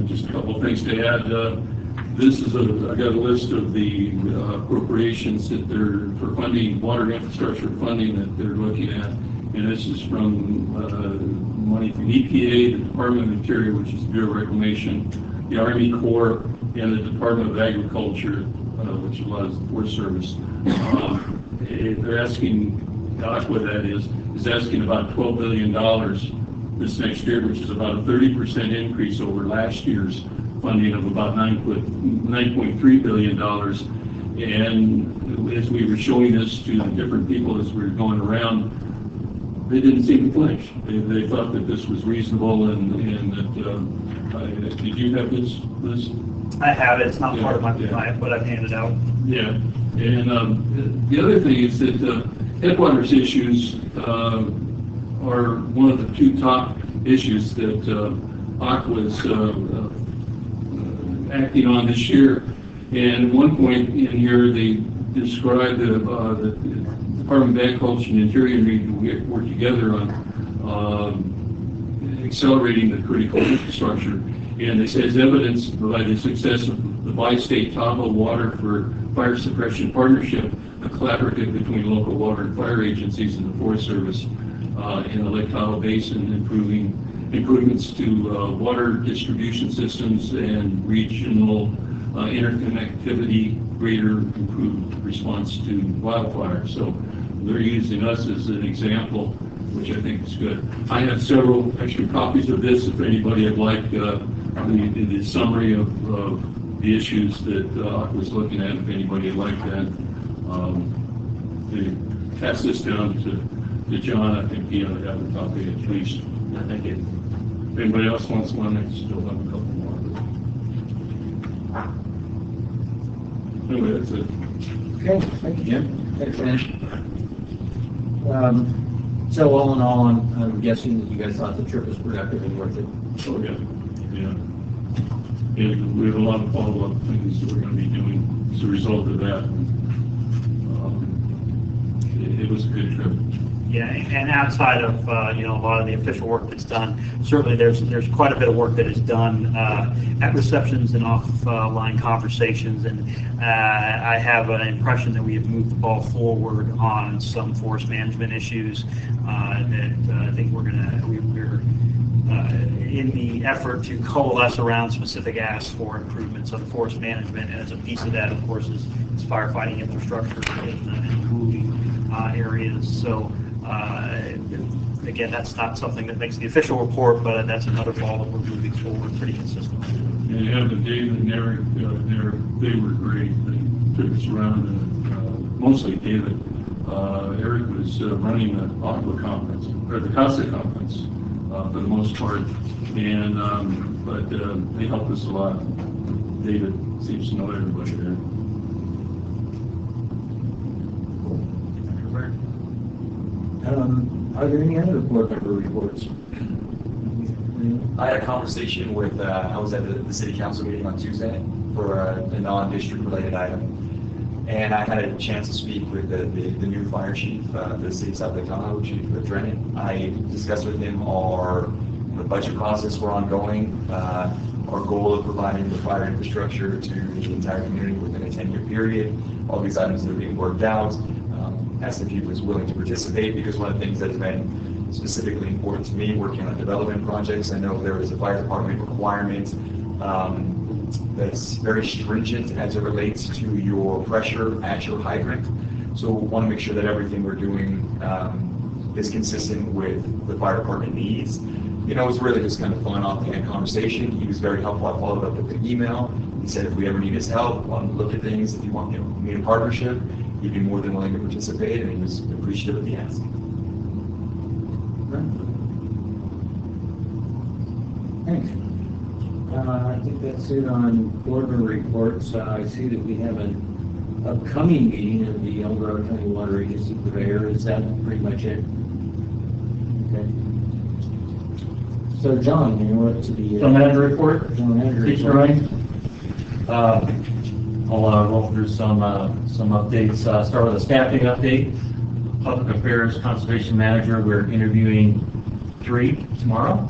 Just a couple of things to add. I got a list of the appropriations that they're for funding, water infrastructure funding that they're looking at. And this is from money from EPA, the Department of Interior, which is the Bureau of Reclamation, the Army Corps, and the Department of Agriculture, which allows the Forest Service. They're asking, AQUA that is asking about $12 billion this next year, which is about a 30% increase over last year's funding of about $9.3 billion. And as we were showing this to the different people as we were going around, they didn't seem to flinch. They thought that this was reasonable, and that, did you have this list? I have it. It's not part of my plan, but I've handed out. Yeah. And the other thing is that headwaters issues are one of the two top issues that AQUA is acting on this year. And at one point in here, they described the Department of Agriculture and Interior need to work together on accelerating the critical infrastructure. And they say, as evidenced by the success of the bi-state Tahoe Water for Fire Suppression Partnership, a collaborative between local water and fire agencies and the Forest Service in the Lake Tahoe Basin, improvements to water distribution systems and regional interconnectivity, greater improved response to wildfire. So they're using us as an example, which I think is good. I have several extra copies of this if anybody would like the summary of the issues that I was looking at, if anybody would like that. Pass this down to John. I think he ought to have a copy at least. I think if anybody else wants one, I still have a couple more. Anyway, that's it. Okay, thank you, Jim. Thanks, Lynn. So all in all, I'm guessing that you guys thought the trip was productive and worth it. Oh, yeah, yeah. And we have a lot of follow-up things that we're going to be doing as a result of that. It was a good trip. Yeah, and outside of, a lot of the official work that's done, certainly there's quite a bit of work that is done at receptions and off-line conversations, and I have an impression that we have moved the ball forward on some forest management issues that I think we're in the effort to coalesce around specific asks for improvements on forest management, and as a piece of that, of course, is firefighting infrastructure in rural areas. So again, that's not something that makes the official report, but that's another ball that we're moving forward pretty consistently. And David and Eric, they were great. They took us around, mostly David. Eric was running the Aqua conference, or the CASA conference, for the most part, and but they helped us a lot. David seems to know everybody there. Are there any other board member reports? I had a conversation with, I was at the city council meeting on Tuesday for a non-district related item. And I had a chance to speak with the new fire chief, the city of South Lake Tahoe, Chief Drennan. I discussed with him the budget process we're ongoing, our goal of providing the fire infrastructure to the entire community within a 10-year period. All these items that are being worked out. Asked if he was willing to participate, because one of the things that has been specifically important to me working on development projects, I know there is a fire department requirement that's very stringent as it relates to your pressure at your hydrant. So we want to make sure that everything we're doing is consistent with the fire department needs. It was really just kind of fun off-the-hand conversation. He was very helpful. I followed up with an email. He said if we ever need his help, want to look at things, if you want need a partnership, he'd be more than willing to participate, and he was appreciative of the ask. Thanks. I think that's it on board member reports. I see that we have an upcoming meeting of the El Dorado County Water Agency Purveyor. Is that pretty much it? Okay. So John, you want to the John manager report. John manager Keep report. going. I'll roll through some updates. Start with a staffing update. Public Affairs Conservation Manager, we're interviewing 3 tomorrow.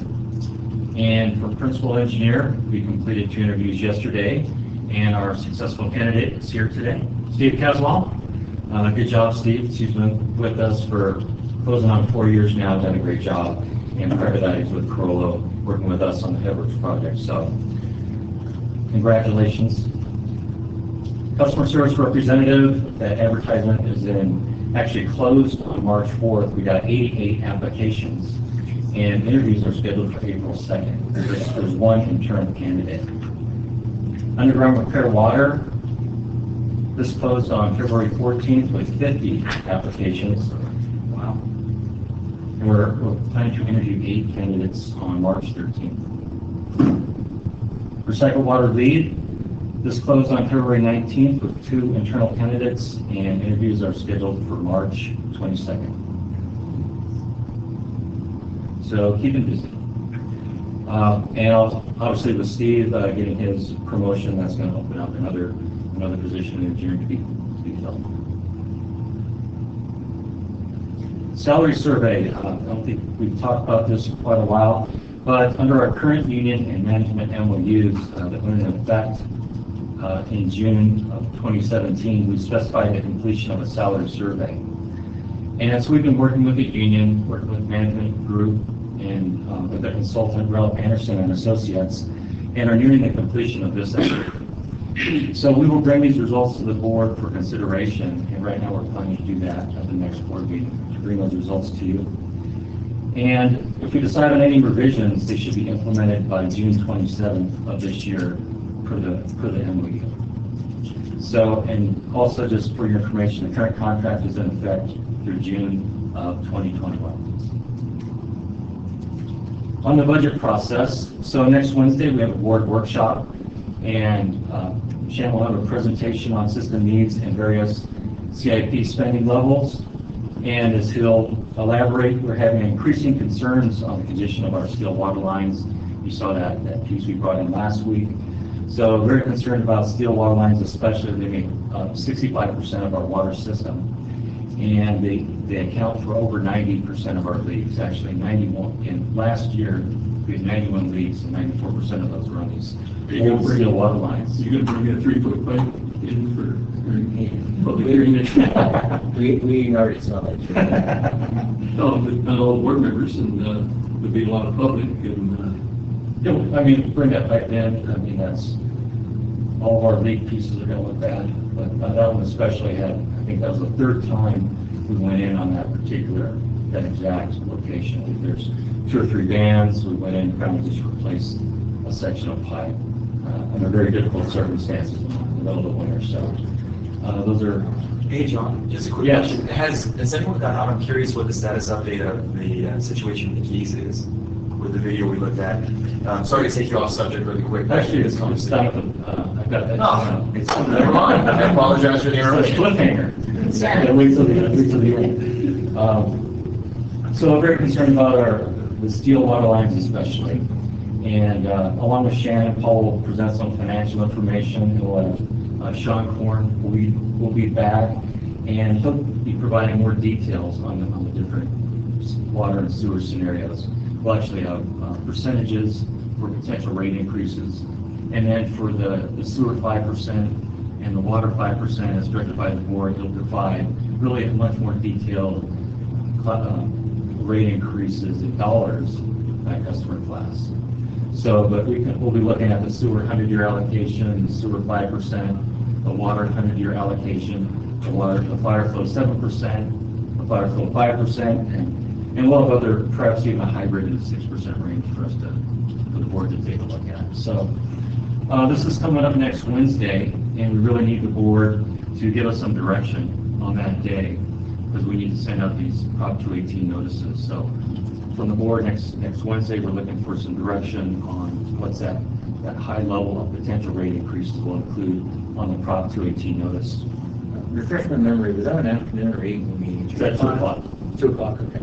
And for Principal Engineer, we completed 2 interviews yesterday, and our successful candidate is here today. Steve Caswell. Good job, Steve. He's been with us for closing on 4 years now, done a great job. And prior to that, he's with Corollo, working with us on the Edwards project. So, congratulations. Customer service representative, that advertisement is actually closed on March 4th. We got 88 applications, and interviews are scheduled for April 2nd. There's 1 internal candidate. Underground repair water, this closed on February 14th with 50 applications. Wow. And we're planning to interview 8 candidates on March 13th. Recycled water lead, this closed on February 19th with 2 internal candidates, and interviews are scheduled for March 22nd. So keeping busy. And obviously with Steve getting his promotion, that's going to open up another position in engineering to be filled. Salary survey, I don't think we've talked about this for quite a while, but under our current union and management MOUs that went into effect in June of 2017, we specified the completion of a salary survey. And so we've been working with the union, working with management group, and with the consultant, Ralph Anderson and Associates, and are nearing the completion of this effort. So we will bring these results to the board for consideration, and right now we're planning to do that at the next board meeting, to bring those results to you. And if we decide on any revisions, they should be implemented by June 27th of this year for the MOU. So, and also just for your information, the current contract is in effect through June of 2021. On the budget process, so next Wednesday we have a board workshop, and Shannon will have a presentation on system needs and various CIP spending levels. And as he'll elaborate, we're having increasing concerns on the condition of our steel water lines. You saw that piece we brought in last week. So very concerned about steel water lines, especially they make 65% of our water system. And they account for over 90% of our leaks, actually 91. And last year, we had 91 leaks, and 94% of those were on these old steel water lines. You're going to bring a 3-foot pipe in for public hearing next week? We already saw that. No, but not all board members, and there'll be a lot of public, and, Yeah, I mean, bring that back in. I mean, that's, all of our leak pieces are going to look bad. But that one especially had, I think that was the third time we went in on that exact location. I think there's 2 or 3 bands. We went in and kind of just replaced a section of pipe under very difficult circumstances in the middle of the winter. So those are. Hey, John, just a quick question. Has anyone gone out? I'm curious what the status update of the situation with the keys is with the video we looked at. Sorry to take you off subject really quick. Actually, it's stop. I've got that. Never mind. I apologize for the interruption. Cliffhanger. Yeah. Wait till the end. So I'm very concerned about the steel water lines especially. And along with Shannon, Paul will present some financial information. We'll have Sean Korn will be back, and he'll be providing more details on the different water and sewer scenarios. We'll actually have percentages for potential rate increases. And then for the sewer 5% and the water 5% as directed by the board, he'll provide really a much more detailed rate increases in dollars by customer class. So, but we'll be looking at the sewer 100-year allocation, the sewer 5%, the water 100-year allocation, the fire flow 7%, the fire flow 5%, and we'll have other, perhaps even a hybrid in the 6% range for the board to take a look at. So this is coming up next Wednesday, and we really need the board to give us some direction on that day, because we need to send out these Prop 218 notices. So from the board next Wednesday, we're looking for some direction on what's that high level of potential rate increases will include on the Prop 218 notice. Refresh my memory, was that an afternoon or evening meeting? Is that 2 o'clock? 2 o'clock, okay.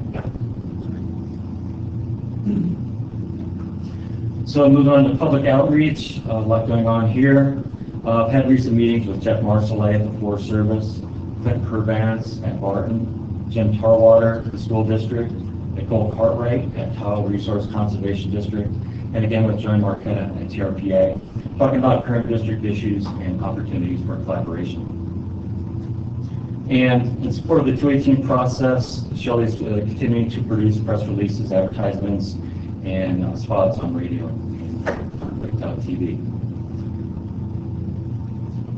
So moving on to public outreach, a lot going on here. I've had recent meetings with Jeff Marcellet at the Forest Service, Clint Purveyors at Barton, Jim Tarwater at the school district, Nicole Cartwright at Tahoe Resource Conservation District, and again with Joan Marquette at TRPA, talking about current district issues and opportunities for collaboration. And in support of the 218 process, Shelley's continuing to produce press releases, advertisements, and spots on radio and TV.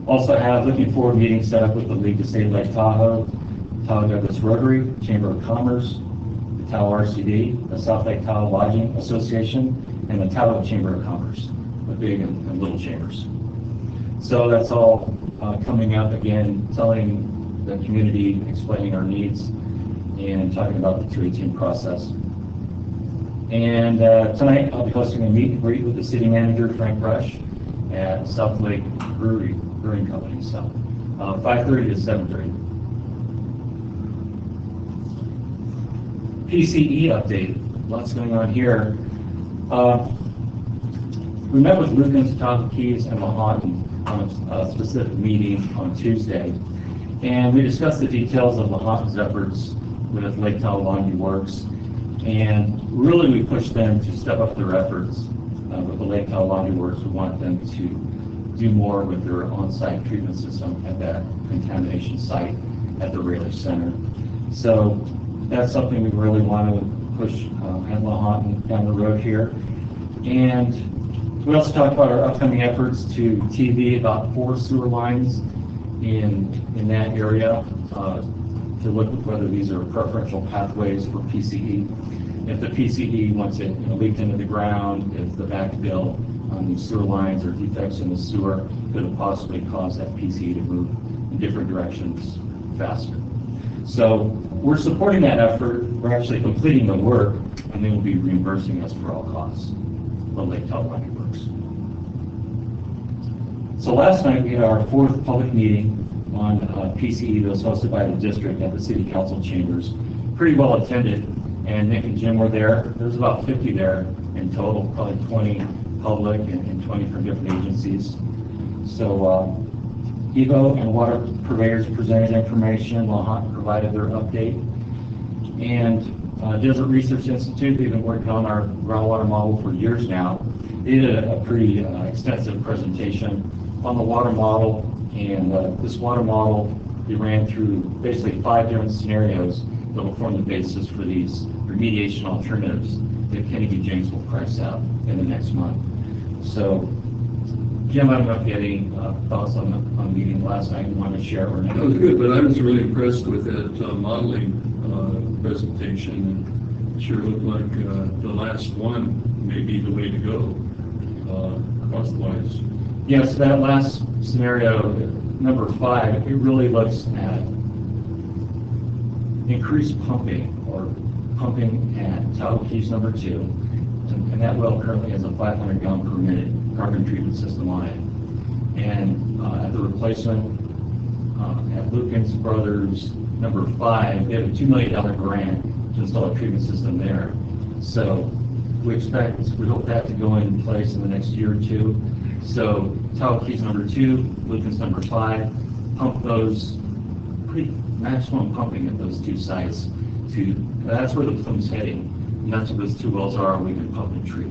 Also have looking forward meetings set up with the League of State of Lake Tahoe, Tahoe Douglas Rotary, Chamber of Commerce, the Tahoe RCD, the South Lake Tahoe Lodging Association, and the Tahoe Chamber of Commerce, the big and little chambers. So that's all coming up again, telling the community, explaining our needs, and talking about the 218 process. And tonight I'll be hosting a meet and greet with the city manager, Frank Rush, at South Lake Brewing Company, so 5:30 to 7:30. PCE update, lots going on here. We met with Lukens, Tahoe Keys, and Lahontan on a specific meeting on Tuesday, and we discussed the details of Lahontan's efforts with Lake Tahoe Laundry Works, and really we pushed them to step up their efforts with the Lake Tahoe Laundry Works. We want them to do more with their on-site treatment system at that contamination site at the Rayleigh Center. So that's something we really want to push at Lahontan down the road here. And we also talked about our upcoming efforts to TV about 4 sewer lines in that area to look at whether these are preferential pathways for PCE. If the PCE, once it leaked into the ground, if the backfill on these sewer lines or defects in the sewer could have possibly caused that PCE to move in different directions faster. So we're supporting that effort. We're actually completing the work, and they will be reimbursing us for all costs, the Lake Tahoe Laundry Works. So last night we had our 4th public meeting on PCE that was hosted by the district at the city council chambers. Pretty well attended, and Nick and Jim were there. There was about 50 there in total, probably 20 public and 20 from different agencies. So Evo and water purveyors presented information. LaHont provided their update. And Desert Research Institute, they've been working on our groundwater model for years now. They did a pretty extensive presentation on the water model, and this water model, they ran through basically 5 different scenarios that will form the basis for these remediation alternatives that Kennedy James will price out in the next month. So, Jim, I don't know if you had any thoughts on the meeting last night you want to share or not. That was good, but I was really impressed with that modeling presentation. It sure looked like the last one may be the way to go, cost-wise. Yes, that last scenario, number 5, it really looks at increased pumping at Tahoe Keys number 2, and that well currently has a 500 gallon per minute carbon treatment system on it. And at the replacement at Lukens Brothers number 5, they have a $2 million grant to install a treatment system there. So we hope that to go in place in the next year or 2. So Tahoe Keys number 2, Lukens number 5, pump those, pretty maximum pumping at those 2 sites. That's where the plume's heading, and that's where those 2 wells are. We can pump and treat.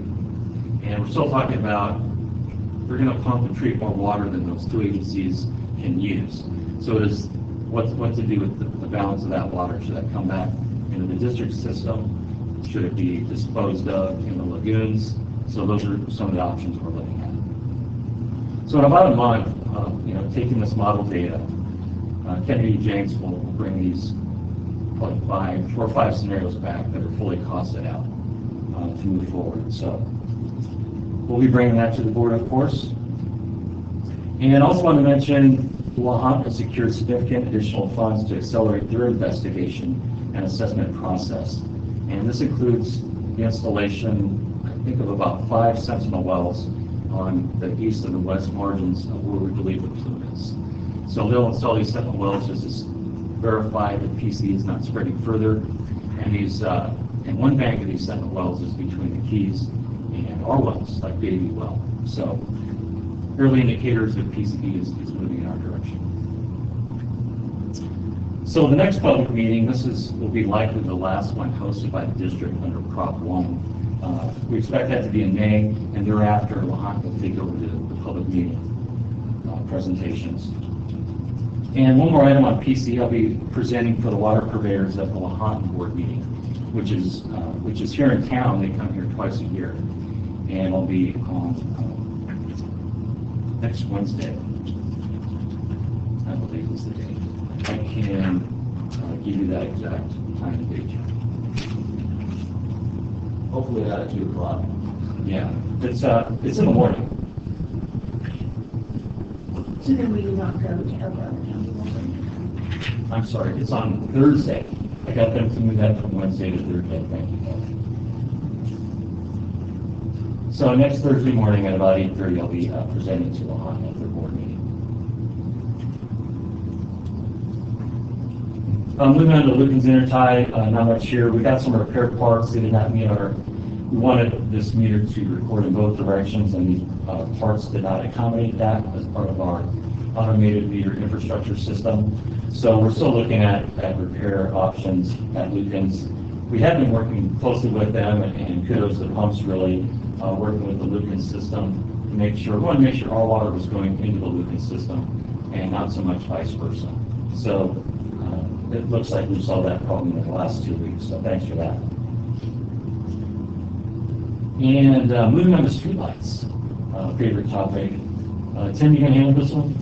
And we're still talking about we're going to pump and treat more water than those 2 agencies can use. So it is what to do with the balance of that water. Should that come back into the district system? Should it be disposed of in the lagoons? So those are some of the options we're looking at. So in about a month, taking this model data, Kennedy James will bring these probably 4 or 5 scenarios back that are fully costed out to move forward. So we'll be bringing that to the board, of course. And I also want to mention LaHont has secured significant additional funds to accelerate their investigation and assessment process. And this includes the installation, I think, of about 5 sentinel wells on the east and the west margins of where we believe the plume is. So they'll install these sentinel wells just to verify that PCE is not spreading further. And these, and one bank of these sentinel wells is between the Keys and our wells, like Baby Well. So early indicators that PCE is moving in our direction. So the next public meeting, will be likely the last one hosted by the district under Prop 1. We expect that to be in May, and thereafter LaHont will take over the public meeting presentations. And one more item on PC, I'll be presenting for the water purveyors at the LaHont board meeting, which is here in town. They come here twice a year, and I'll be on next Wednesday, I believe is the date. I can give you that exact time and date. Hopefully at 2 o'clock. Yeah, it's in the morning. So then we do not go to Oklahoma County. I'm sorry, it's on Thursday. I got them to move that from Wednesday to Thursday. Thank you. So next Thursday morning at about 8:30, I'll be presenting to LaHont at their board meeting. Moving on to Lukens Intertie, not much here. We got some repair parts. They did not meet we wanted this meter to record in both directions, and these parts did not accommodate that as part of our automated meter infrastructure system. So we're still looking at repair options at Lukens. We have been working closely with them, and kudos to the pumps really, working with the Lukens system to make sure, we want to make sure our water was going into the Lukens system and not so much vice versa. So it looks like we solved that problem in the last 2 weeks, so thanks for that. And moving on to streetlights, favorite topic. Tim, you gonna handle this one?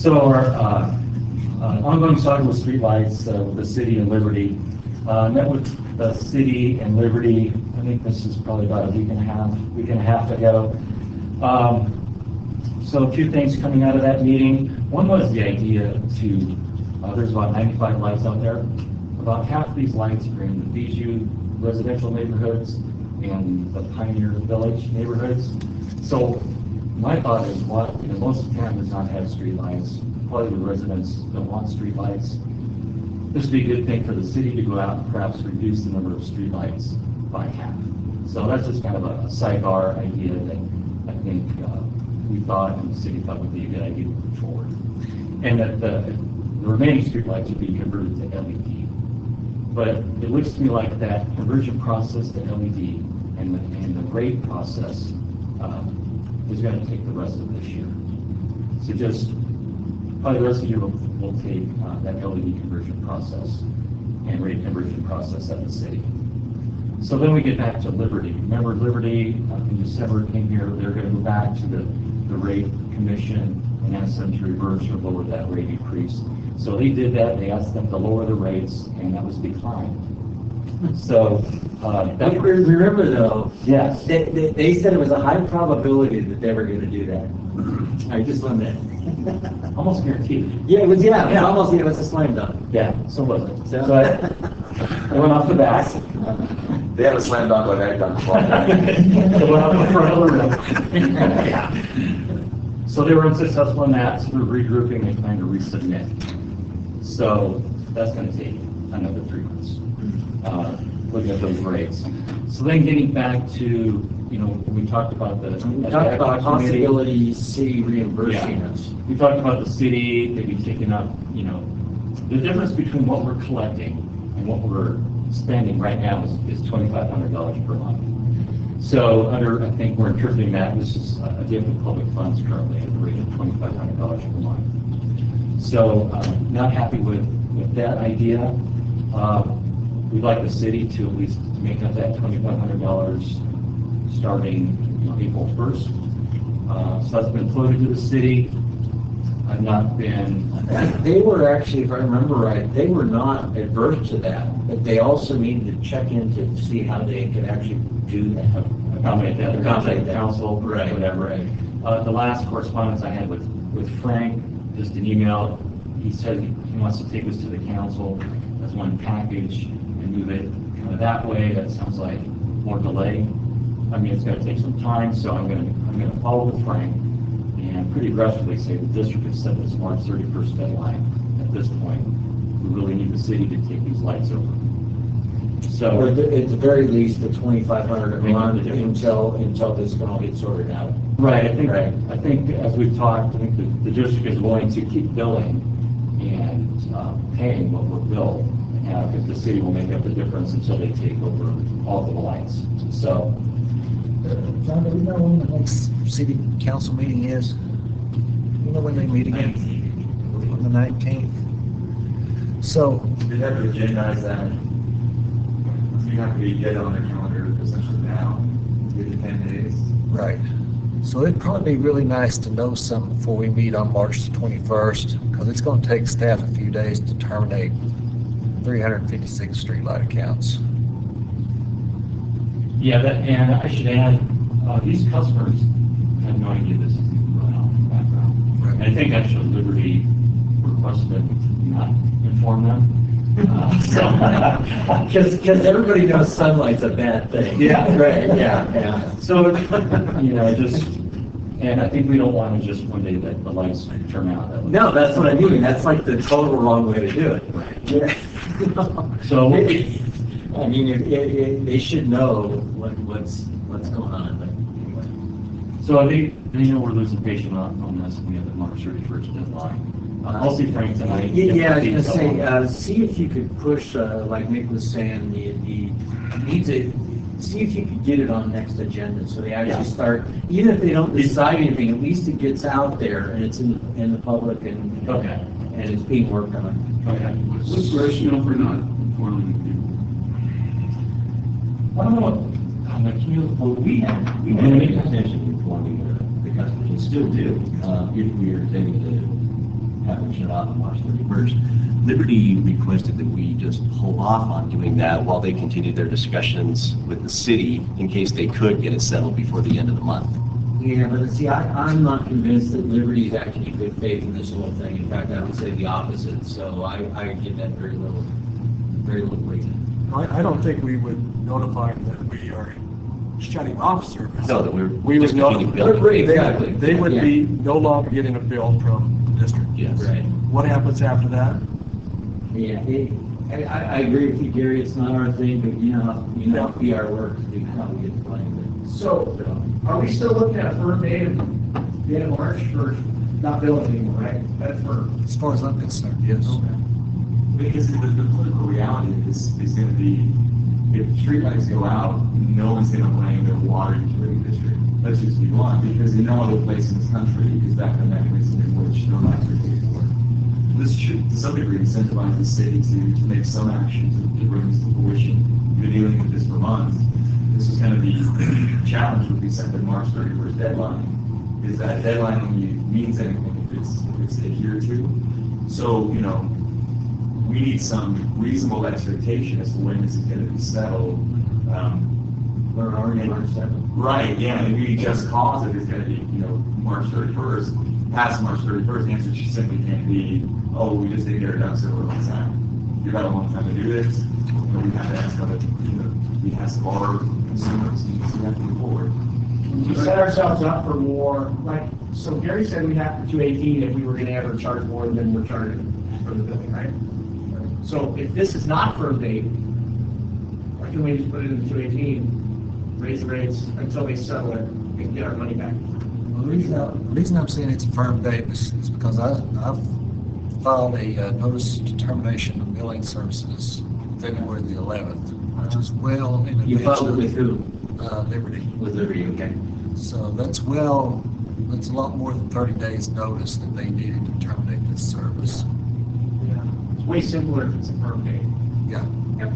So our ongoing saga with streetlights with the city and Liberty. Met with the city and Liberty, I think this is probably about a week and a half ago. So a few things coming out of that meeting. One was the idea to, there's about 95 lights out there. About half of these lights are in the Bijou residential neighborhoods, and the Pioneer Village neighborhoods. So my thought is, most of town does not have streetlights. Probably the residents don't want streetlights. This would be a good thing for the city to go out and perhaps reduce the number of streetlights by half. So that's just kind of a sidebar idea that I think we thought and the city thought would be a good idea to move forward. And that the remaining streetlights would be converted to LED. But it looks to me like that conversion process to LED and the rate process is going to take the rest of this year. So just probably the rest of the year will take that LED conversion process and rate conversion process at the city. So then we get back to Liberty. Remember Liberty in December came here, they're going to go back to the rate commission and ask them to reverse or lower that rate increase. So they did that, they asked them to lower the rates, and that was declined. So, that Remember though, yes. they said it was a high probability that they were gonna do that. I just wanted to. Almost guaranteed. Yeah, it was almost, it was a slam dunk. Yeah, so was it. So I went off the back. They have a slam dunk like I done before. So went off the front of the room. Yeah. So they were unsuccessful in that, so they're regrouping and trying to resubmit. So that's going to take another 3 months, looking at those rates. So then getting back to, we talked about the... We talked about possibility city reimbursing us. We talked about the city, maybe taking up, the difference between what we're collecting and what we're spending right now is $2,500 per month. So I think we're interpreting that, this is a gift of public funds currently at the rate of $2,500 per month. So not happy with that idea. We'd like the city to at least make up that $2,500 starting April 1st. So that's been floated to the city. I've not been... They were actually, if I remember right, they were not adverse to that, but they also needed to check in to see how they could actually do that. Accommodate that, Accommodate that. council, Right, whatever. right. The last correspondence I had with Frank, just an email, he said he wants to take this to the council as one package and move it kind of that way. That sounds like more delay. I mean, it's going to take some time, so I'm going to follow with Frank and pretty aggressively say the district has set this March 31st deadline. At this point, we really need the city to take these lights over. So Or at the very least, the $2,500 a month until this can all get sorted out. right, I think as we've talked, I think the district is willing to keep billing and paying what we're billed. Because the city will make up the difference until they take over all of the lights. So. John, do we know when the next city council meeting is? You know when they meet again? On the 19th? So, You'd have to agendize that. You have to get on the calendar essentially now, give it 10 days. right. So it'd probably be really nice to know something before we meet on March the 21st, because it's going to take staff a few days to terminate 356 streetlight accounts. Yeah, and I should add, these customers have no idea this is going on in the background. Right. And I think actually Liberty requested that we not inform them. Because everybody knows sunlight's a bad thing. Yeah. Right, yeah. So, just, and I think we don't want to just one day that the lights turn out. That way. No, that's what I mean. That's like the total wrong way to do it. Right. Yeah. So, I mean, they should know what's going on. But anyway. So I think they know we're losing patience on this. We have the March 31st deadline. I'll see Frank tonight. Yeah, I was gonna say, see if you could push, like Nick was saying, the need to see if you could get it on next agenda so they actually start. Even if they don't decide anything, at least it gets out there and it's in the public and it's being worked on. Okay. What's the rationale for not informing I don't know. We have any intention of informing the customers, and still do, if we are intending to have them shut off on March 31st. Liberty requested that we just hold off on doing that while they continue their discussions with the city in case they could get it settled before the end of the month. Yeah, but see, I'm not convinced that Liberty is actually in good faith in this whole thing. In fact, I would say the opposite. So I give that very little weight. I don't think we would notify them that we are shutting off service. No, that we're We would no, discontinuing billing. Exactly. they would Yeah. be no longer getting a bill from the district. Yes. Right. What happens after that? Yeah, I agree with you, Gary, it's not our thing, but you know how PR works, we probably get blamed. So, are we still looking at a firm date of the end of March for not billing anymore, right? That's for. As far as I'm concerned, yes. Because the political reality is going to be, if streetlights go out, no one's going to blame their water utility district. Let's just be blunt, because in no other place in this country is that the mechanism in which no lights are paid for. This should, to some degree, incentivize the city to make some action to bring this to fruition. We've been dealing with this for months. This is kind of the challenge with the December March 31st deadline, is that deadline only means anything if it's adhered to. So, you know, we need some reasonable expectation as to when this is going to be settled. We're already March 7th. Right, yeah, and we just cause it is going to be, you know, March 31st. Past March 31st, the answer simply can't be, oh, we just didn't get our ducks in a row on time. You've got a long time to do this. You know, we have to ask other, you know, we have to our consumers, and we have to move forward. We set ourselves up for more, like, so Gary said we have to 218 if we were going to ever charge more than we're charging for the billing, right? So if this is not firm date, why can we just put it in the 218, raise the rates until they settle it and get our money back? Well, the reason I'm saying it's a firm date is because I've filed a notice of determination of billing services February the 11th, which is well in advance. You filed it with who? Liberty. With Liberty, okay. So that's a lot more than 30 days notice that they needed to terminate this service. Yeah. It's way simpler if it's a firm date. Yeah. Yep.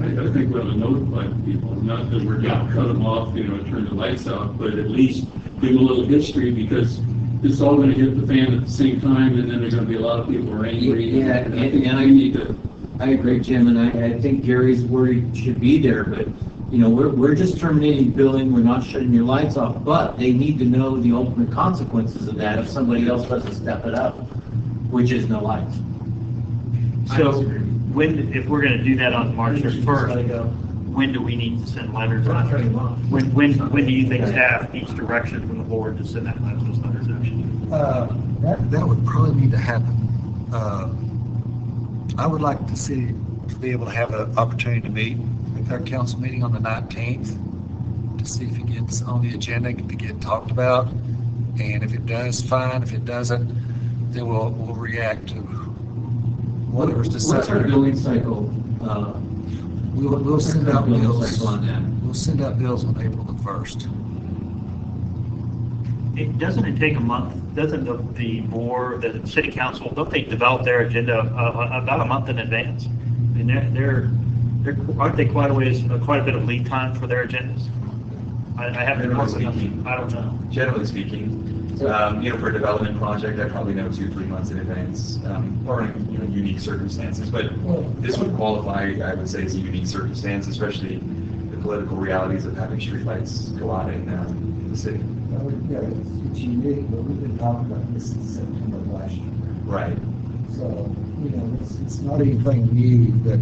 I think we ought to notify people, not that we're going to cut them off, you know, turn the lights off, but at least give them a little history, because it's all going to hit the fan at the same time, and then there's going to be a lot of people who are angry. Yeah, and I need to. I agree, Jim, and I think Gary's worry should be there, but, you know, we're just terminating billing, we're not shutting your lights off, but they need to know the ultimate consequences of that if somebody else doesn't step it up, which is no lights. So, if we're going to do that on March 1st, when do we need to send letters on? When do you think staff needs direction from the board to send those letters out? That would probably need to happen. I would like to be able to have an opportunity to meet with our council meeting on the 19th to see if it gets on the agenda to get talked about. And if it does, fine. If it doesn't, then we'll react to whatever's decided. What's our billing cycle? We'll send out bills. On that? We'll send out bills on April the 1st. Doesn't it take a month? Doesn't the board, the city council, don't they develop their agenda about a month in advance? I mean, aren't they quite a bit of lead time for their agendas? I haven't worked with them. I don't know. Generally speaking, you know, for a development project, I probably know 2-3 months in advance, or in, you know, unique circumstances. But this would qualify, I would say, as a unique circumstance, especially the political realities of having streetlights go out in the city. Yeah, it's unique, but we've been talking about this since September of last year. Right. So, you know, it's not anything new, but.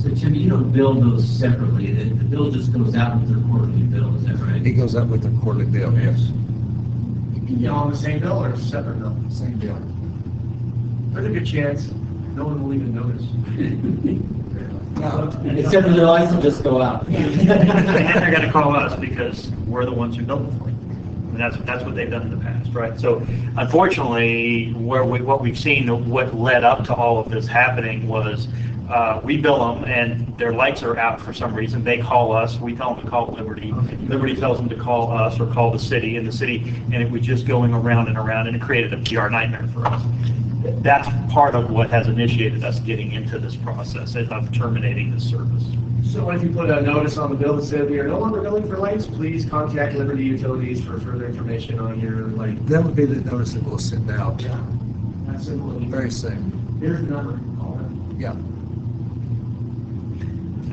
So, Jim, you don't bill those separately. The bill just goes out with their quarterly bill, is that right? It goes out with the quarterly bill, yes. You know, on the same bill or separate bill? Same bill. There's a good chance no one will even notice. Except for their lights will just go out. And they're going to call us because we're the ones who built it for them. And that's what they've done in the past, right? So unfortunately, what we've seen, what led up to all of this happening was we bill them and their lights are out for some reason. They call us. We tell them to call Liberty. Liberty tells them to call us or call the city, and it was just going around and around, and it created a PR nightmare for us. That's part of what has initiated us getting into this process of terminating this service. So if you put a notice on the bill that said we are no longer billing for lights, please contact Liberty Utilities for further information on your light. That would be the notice that we'll send out. Yeah, that's simple. Very soon. Here's the number. Call them. Yeah.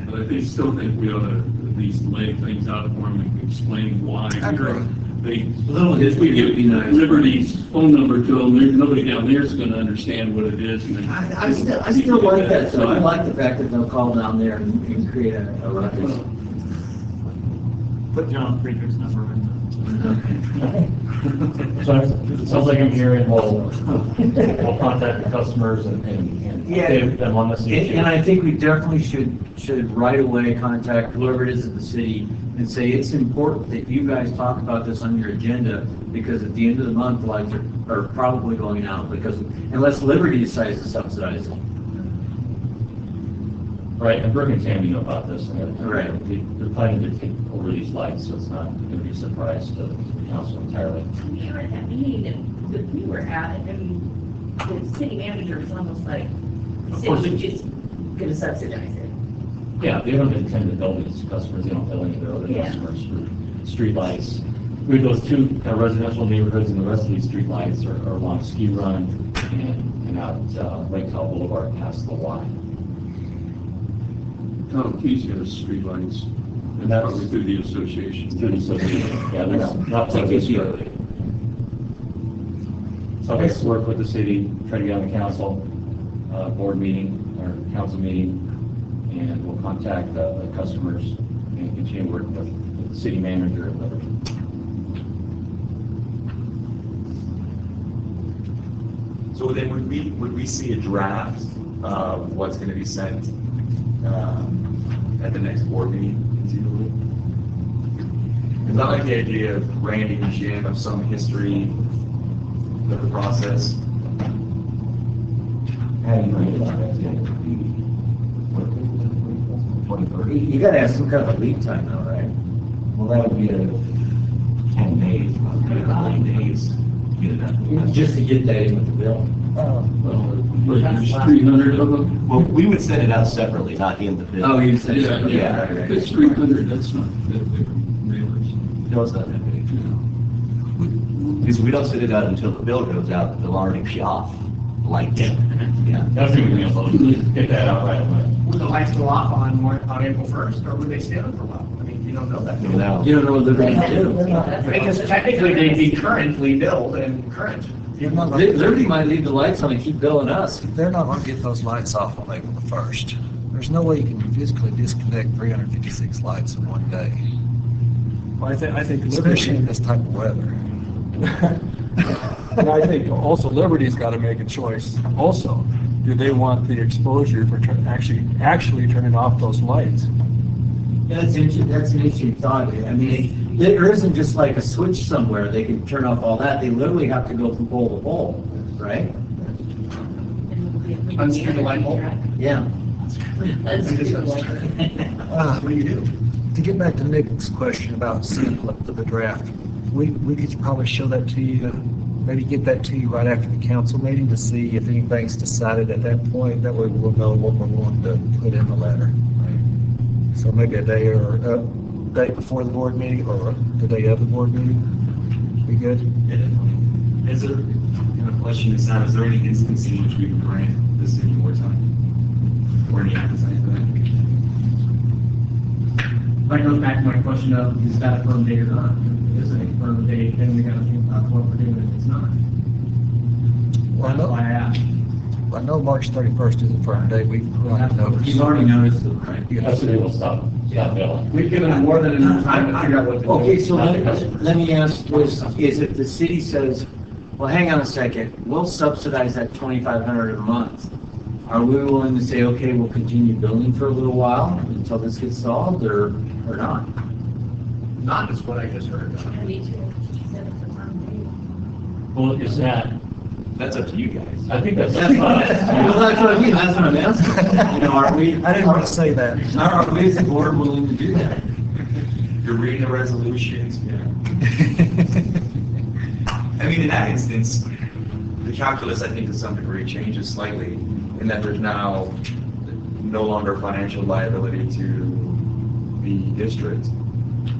But I still think we ought to at least lay things out for them and explain why. I agree. If we give Liberty's phone number to them, nobody down there is going to understand what it is. I still like that, so I like the fact that they'll call down there and create a ruckus. Put John Friedrich's number in So it sounds like I'm hearing, we'll contact the customers and update them on this issue. And I think we definitely should right away contact whoever it is at the city and say it's important that you guys talk about this on your agenda, because at the end of the month, the lights are probably going out, because unless Liberty decides to subsidize it. Right, and Brooke and Tammy know about this, and Right. they're planning to take over these lights, so it's not going to be a surprise to the council entirely. We were at that meeting that we were at, and the city manager was almost like, the city course. was just gonna subsidize it. Yeah, they don't intend to bill these customers, they don't bill any of their other Yeah. customers for streetlights. With those two kind of residential neighborhoods, and the rest of these streetlights are along Ski Run and out Lake Tahoe Boulevard past the Y. Oh, easy as streetlights. And that's Probably through the association. through the association. Yeah, there's not like this year. So I guess work with the city, try to get on the council, board meeting, or council meeting, and we'll contact the customers and continue working with the city manager and Liberty. So then would we see a draft of what's going to be sent at the next board meeting? Is that like the idea of Randy and Jim of some history of the process? You gotta have some kind of lead time though, right? Well, that would be 10 days, maybe 9 days. to get it done. Just to get that in with the bill. But there's 300 of them? Well, we would send it out separately, not in the bill. Oh, you said Yeah, Yeah. If it's 300, that's not that big mailers. No, it's not that big. Because we don't send it out until the bill goes out, they'll already be off. Like, yeah. That's what we're going to get that out right away. Would the lights go off on April 1st, or would they stay on for a while? I mean, you don't know that. No. You don't know what they're gonna do. Because technically they'd be currently billed and current. Liberty might leave the lights on and keep billing us. They're not gonna get those lights off on April the 1st. There's no way you can physically disconnect 356 lights in one day, Well, I think especially in this type of weather. And I think also Liberty's got to make a choice also. Do they want the exposure for actually turning off those lights? Yeah, that's an interesting thought. I mean, there isn't just like a switch somewhere, they can turn off all that. They literally have to go from pole to pole, right? Unscrew the light bulb? Yeah. What do you do? To get back to Nick's question about sample for the draft, we could probably show that to you, maybe get that to you right after the council meeting to see if anything's decided at that point. That way we'll know what we're going to put in the letter. So maybe a day or a day before the board meeting or the day of the board meeting. Be good? Is there, a question is now, is there any instance in which we can grant the city more time? Or any appetite for that? That goes back to my question of, is that a firm date or not? If it isn't a firm date, then we gotta think about what we're doing if it's not. That's why I asked. I know March 31st is a firm date. We've already noticed. You've already noticed it, right? That's what they will stop billing. We've given them more than enough time to figure out what to do. Okay, so let me ask this, is if the city says, well, hang on a second, we'll subsidize that $2,500 a month. Are we willing to say, okay, we'll continue billing for a little while until this gets solved, or not? Not is what I just heard. Me too. She said it's a firm Well, is that, That's up to you guys. I think that's. Well, that's what I mean, that's what I'm asking. You know, are we? I didn't want to say that. Are we as a board willing to do that? You're reading the resolutions, I mean, in that instance, the calculus, I think, to some degree changes slightly in that there's now no longer financial liability to the district.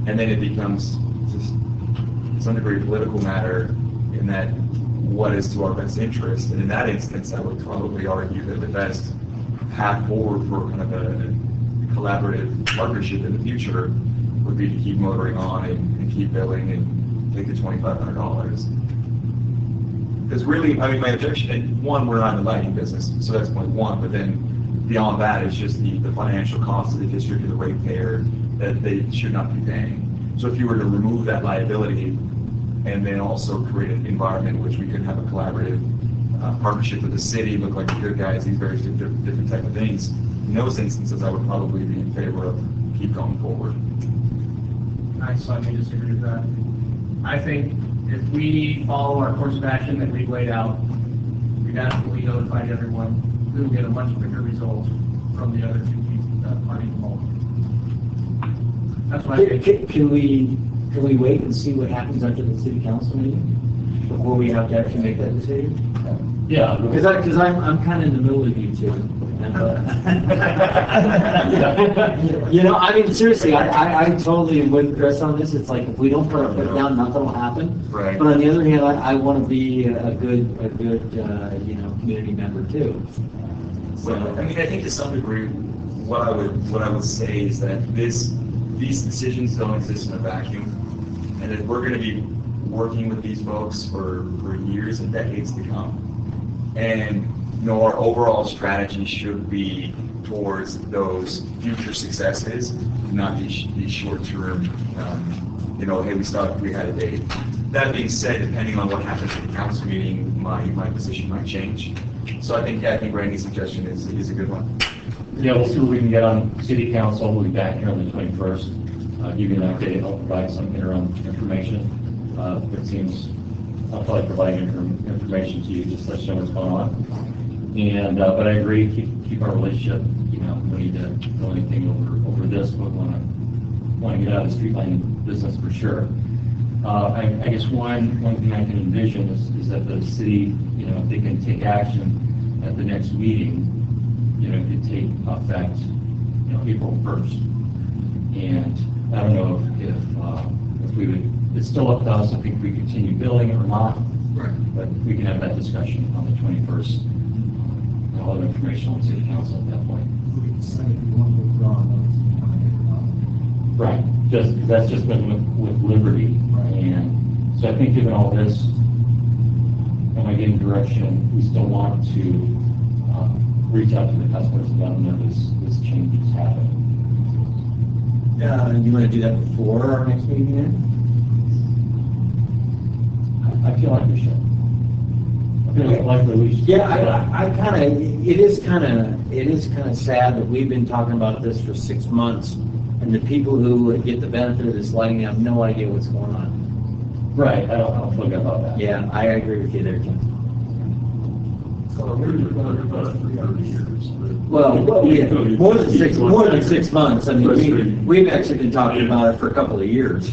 And then it becomes just to some degree a political matter in that what is to our best interest. And in that instance, I would probably argue that the best path forward for kind of a collaborative partnership in the future would be to keep motoring on and keep billing and take the $2,500. Because really, I mean, my objection, and one, we're not in the lighting business, so that's point one, but then beyond that, it's just the financial cost of the district or the ratepayer that they should not be paying. So if you were to remove that liability and then also create an environment in which we could have a collaborative partnership with the city, look like the good guys, these various different type of things, in those instances, I would probably be in favor of keep going forward. I slightly disagree with that. I think if we follow our course of action that we've laid out, we've adequately notified everyone, we will get a much quicker result from the other two parties involved. That's what I think. Can we wait and see what happens after the city council meeting before we have to actually make that decision? Yeah. Because I'm kind of in the middle of you two. And, you know, I mean, seriously, I totally am with Chris on this. It's like if we don't put our foot down, nothing will happen. Right. But on the other hand, I want to be a good you know, community member too. Well, I mean, I think to some degree, what I would say is that these decisions don't exist in a vacuum, and that we're going to be working with these folks for years and decades to come. And you know, our overall strategy should be towards those future successes, not these short-term, you know, hey, we had a date. That being said, depending on what happens at the council meeting, my position might change. So I think Randy's suggestion is a good one. Yeah, we'll see what we can get on city council. We'll be back here on the 21st. Give you an update. I'll provide some interim information. It seems I'll probably provide information to you, just let you know what's going on. And but I agree, keep our relationship. You know, we need to know anything over this, but we want to get out of the street lighting business for sure. I guess one thing I can envision is that the city, you know, if they can take action at the next meeting, you know, it could take effect, you know, April 1st. And I don't know if we would. It's still up to us if we continue billing or not. Right. But we can have that discussion on the 21st. I'll have information on city council at that point. Right. That's just been with Liberty. And so I think given all this, am I getting direction? We still want to reach out to the customers and let them know this change is happening. You want to do that before our next meeting then? I feel like we should. I feel like we should. Yeah, I kind of, it is kind of sad that we've been talking about this for 6 months, and the people who get the benefit of this lighting have no idea what's going on. Right, I don't feel good about that. Yeah, I agree with you there, Tim. Well, yeah, more than 6 months. I mean, we've actually been talking about it for a couple of years.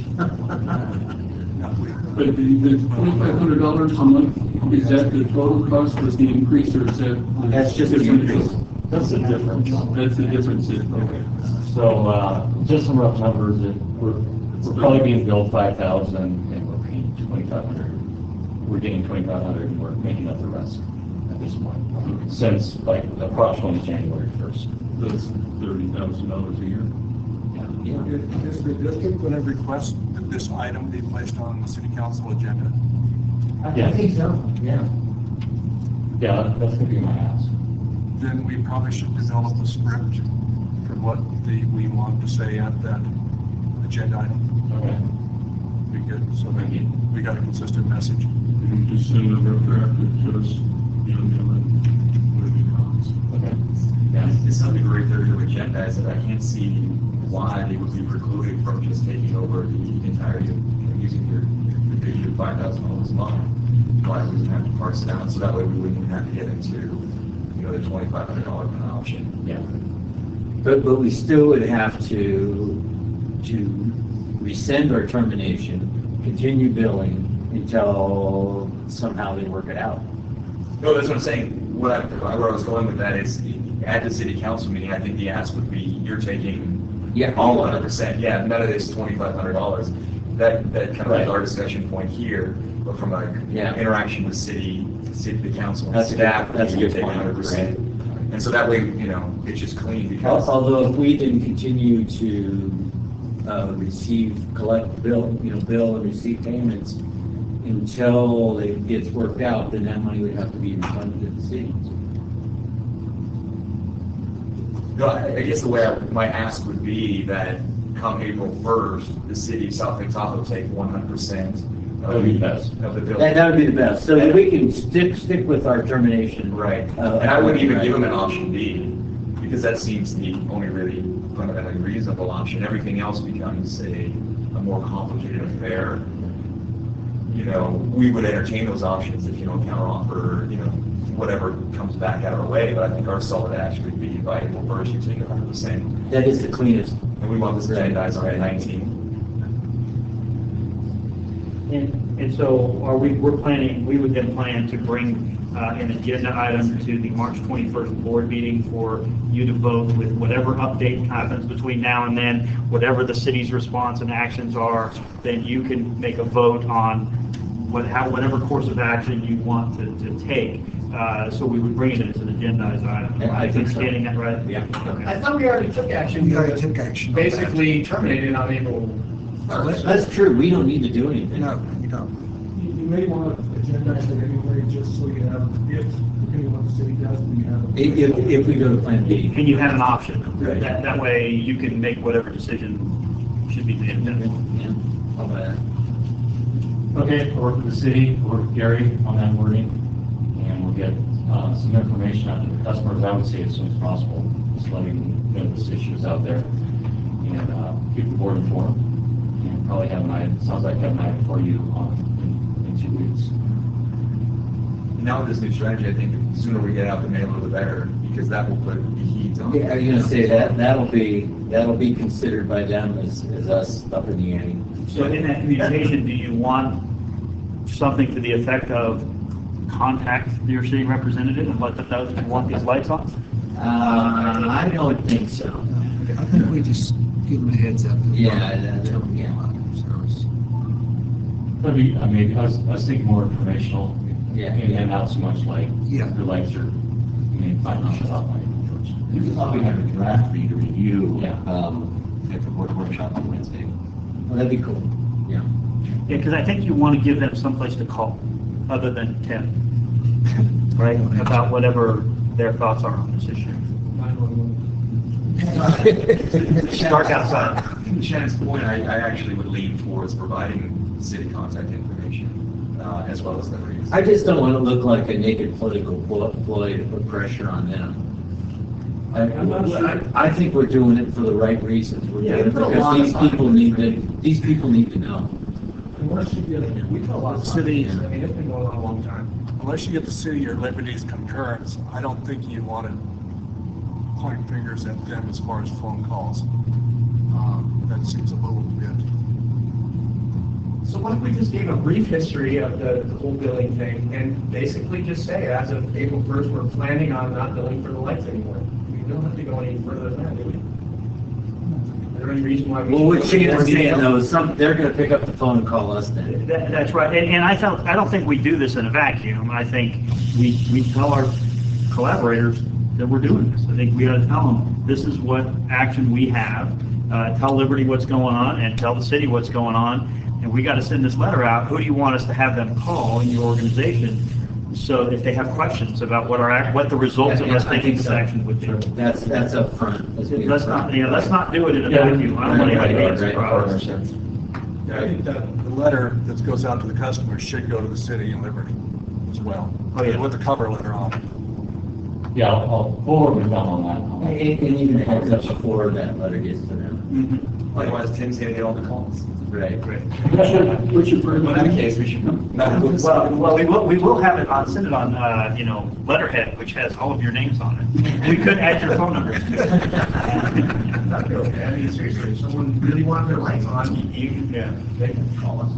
But the $2,500 a month, is that the total cost with the increase, or is that? That's just the increase. That's the difference. That's the difference, okay. So, just some rough numbers, we're probably being billed $5,000 and we're paying $2,500. We're getting $2,500 and we're making up the rest at this point, since like approximately January 1st. That's $30,000 a year. Is the district going to request that this item be placed on the city council agenda? Yeah. I think so, yeah. Yeah, that's going to be my ask. Then we probably should develop a script for what we want to say at that agenda item. Okay. Be good, so that we got a consistent message. You can just send a rough draft to us, you know, whatever it costs. Okay. Yeah, to some degree, if they're to agendize it, I can't see why they would be precluded from just taking over the entirety of using your $5,000 a month. Why we would have to parse it out, so that way we wouldn't have to get into, you know, the $2,500 kind of option. Yeah. But we still would have to rescind our termination, continue billing until somehow they work it out. No, that's what I'm saying. Where I was going with that is, at the city council meeting, I think the ask would be, you're taking all 100%. Yeah, none of this $2,500. That kind of is our discussion point here, but from a interaction with the council and staff, that's a good take point. 100%. And so that way, you know, it's just clean because. Although if we didn't continue to bill and receive payments until it gets worked out, then that money would have to be refunded to the city. No, I guess the way my ask would be that come April 1st, the city of South Lake Tahoe take 100% That would be the best. of the building. That would be the best, so that we can stick with our termination. Right. And I wouldn't even give them an option B, because that seems the only really fundamentally reasonable option. Everything else becomes a more complicated affair. You know, we would entertain those options if, counteroffer, whatever comes back out of our way, but I think our solid action would be by April 1st, you take 100%. That is the cleanest. And we want this agendized on 19. And so we would then plan to bring an agenda item to the March 21st board meeting for you to vote with whatever update happens between now and then, whatever the city's response and actions are, then you can make a vote on whatever course of action you want to take. So we would bring it as an agendized item. Yeah, I think so. Understanding that right? Yeah. Okay. I thought we already took action. We already took action. Basically terminated on April. That's true, we don't need to do anything. No, you don't. You may want to agendize it anyway, just so you have, if, depending on what the city does, we have. If we go to Plan B. And you have an option. Right. That way you can make whatever decision should be made. Yeah. How about that? Okay, I'll work with the city, work with Gary on that wording, and we'll get some information out to the customers, I would say as soon as possible, just letting them know this issue is out there, and keep the board informed, and probably have an item, sounds like have an item for you in 2 weeks. Now with this new strategy, I think the sooner we get out the mailer, the better, because that will put the heat on. Yeah, are you gonna say that, that'll be considered by them as us up in the ante? So in that communication, do you want something to the effect of contact your city representative and let them know that you want these lights on? I don't think so. I think we just give them a heads up. Yeah, Maybe, I was thinking more informational, Yeah. and not so much like, Yeah. the lights are, might not shut off by April 1st. You could probably have a draft for you to review, Yeah. at the board workshop on Wednesday. Well, that'd be cool, yeah. Yeah, because I think you want to give them someplace to call, other than Tim, right? About whatever their thoughts are on this issue. Dark outside. To Shannon's point, I actually would lean towards providing city contact information, as well as the reason. I just don't want to look like a naked political ploy to put pressure on them. I think we're doing it for the right reasons. We're doing it because these people need to know. Unless you get, we tell a lot of cities, I mean, it's been going on a long time. Unless you get the city or Liberty's concurrence, I don't think you want to point fingers at them as far as phone calls. That seems a little bit. So what if we just gave a brief history of the whole billing thing and basically just say, as of April 1st, we're planning on not billing for the lights anymore? We don't have to go any further than that, do we? Is there any reason why we? Well, what Shannon's saying though is they're going to pick up the phone and call us then. That's right, and I don't think we do this in a vacuum. I think we tell our collaborators that we're doing this. I think we ought to tell them, this is what action we have. Tell Liberty what's going on and tell the city what's going on. And we got to send this letter out. Who do you want us to have them call in your organization? So if they have questions about what the results of us taking this action would be. That's up front. Let's not do it in a vacuum. I don't want anybody being surprised. Yeah, I think that the letter that goes out to the customers should go to the city and Liberty as well. Oh, yeah. With the cover letter on it. Yeah, I'll forward with them on that. And even a heads up before that letter gets to them. Otherwise, Tim's going to get all the calls. Right. Which in that case, we should. Well, we will have it on, send it on, letterhead, which has all of your names on it. We could add your phone number. That'd be okay. I mean, seriously, if someone really wanted their lights on, they can call us.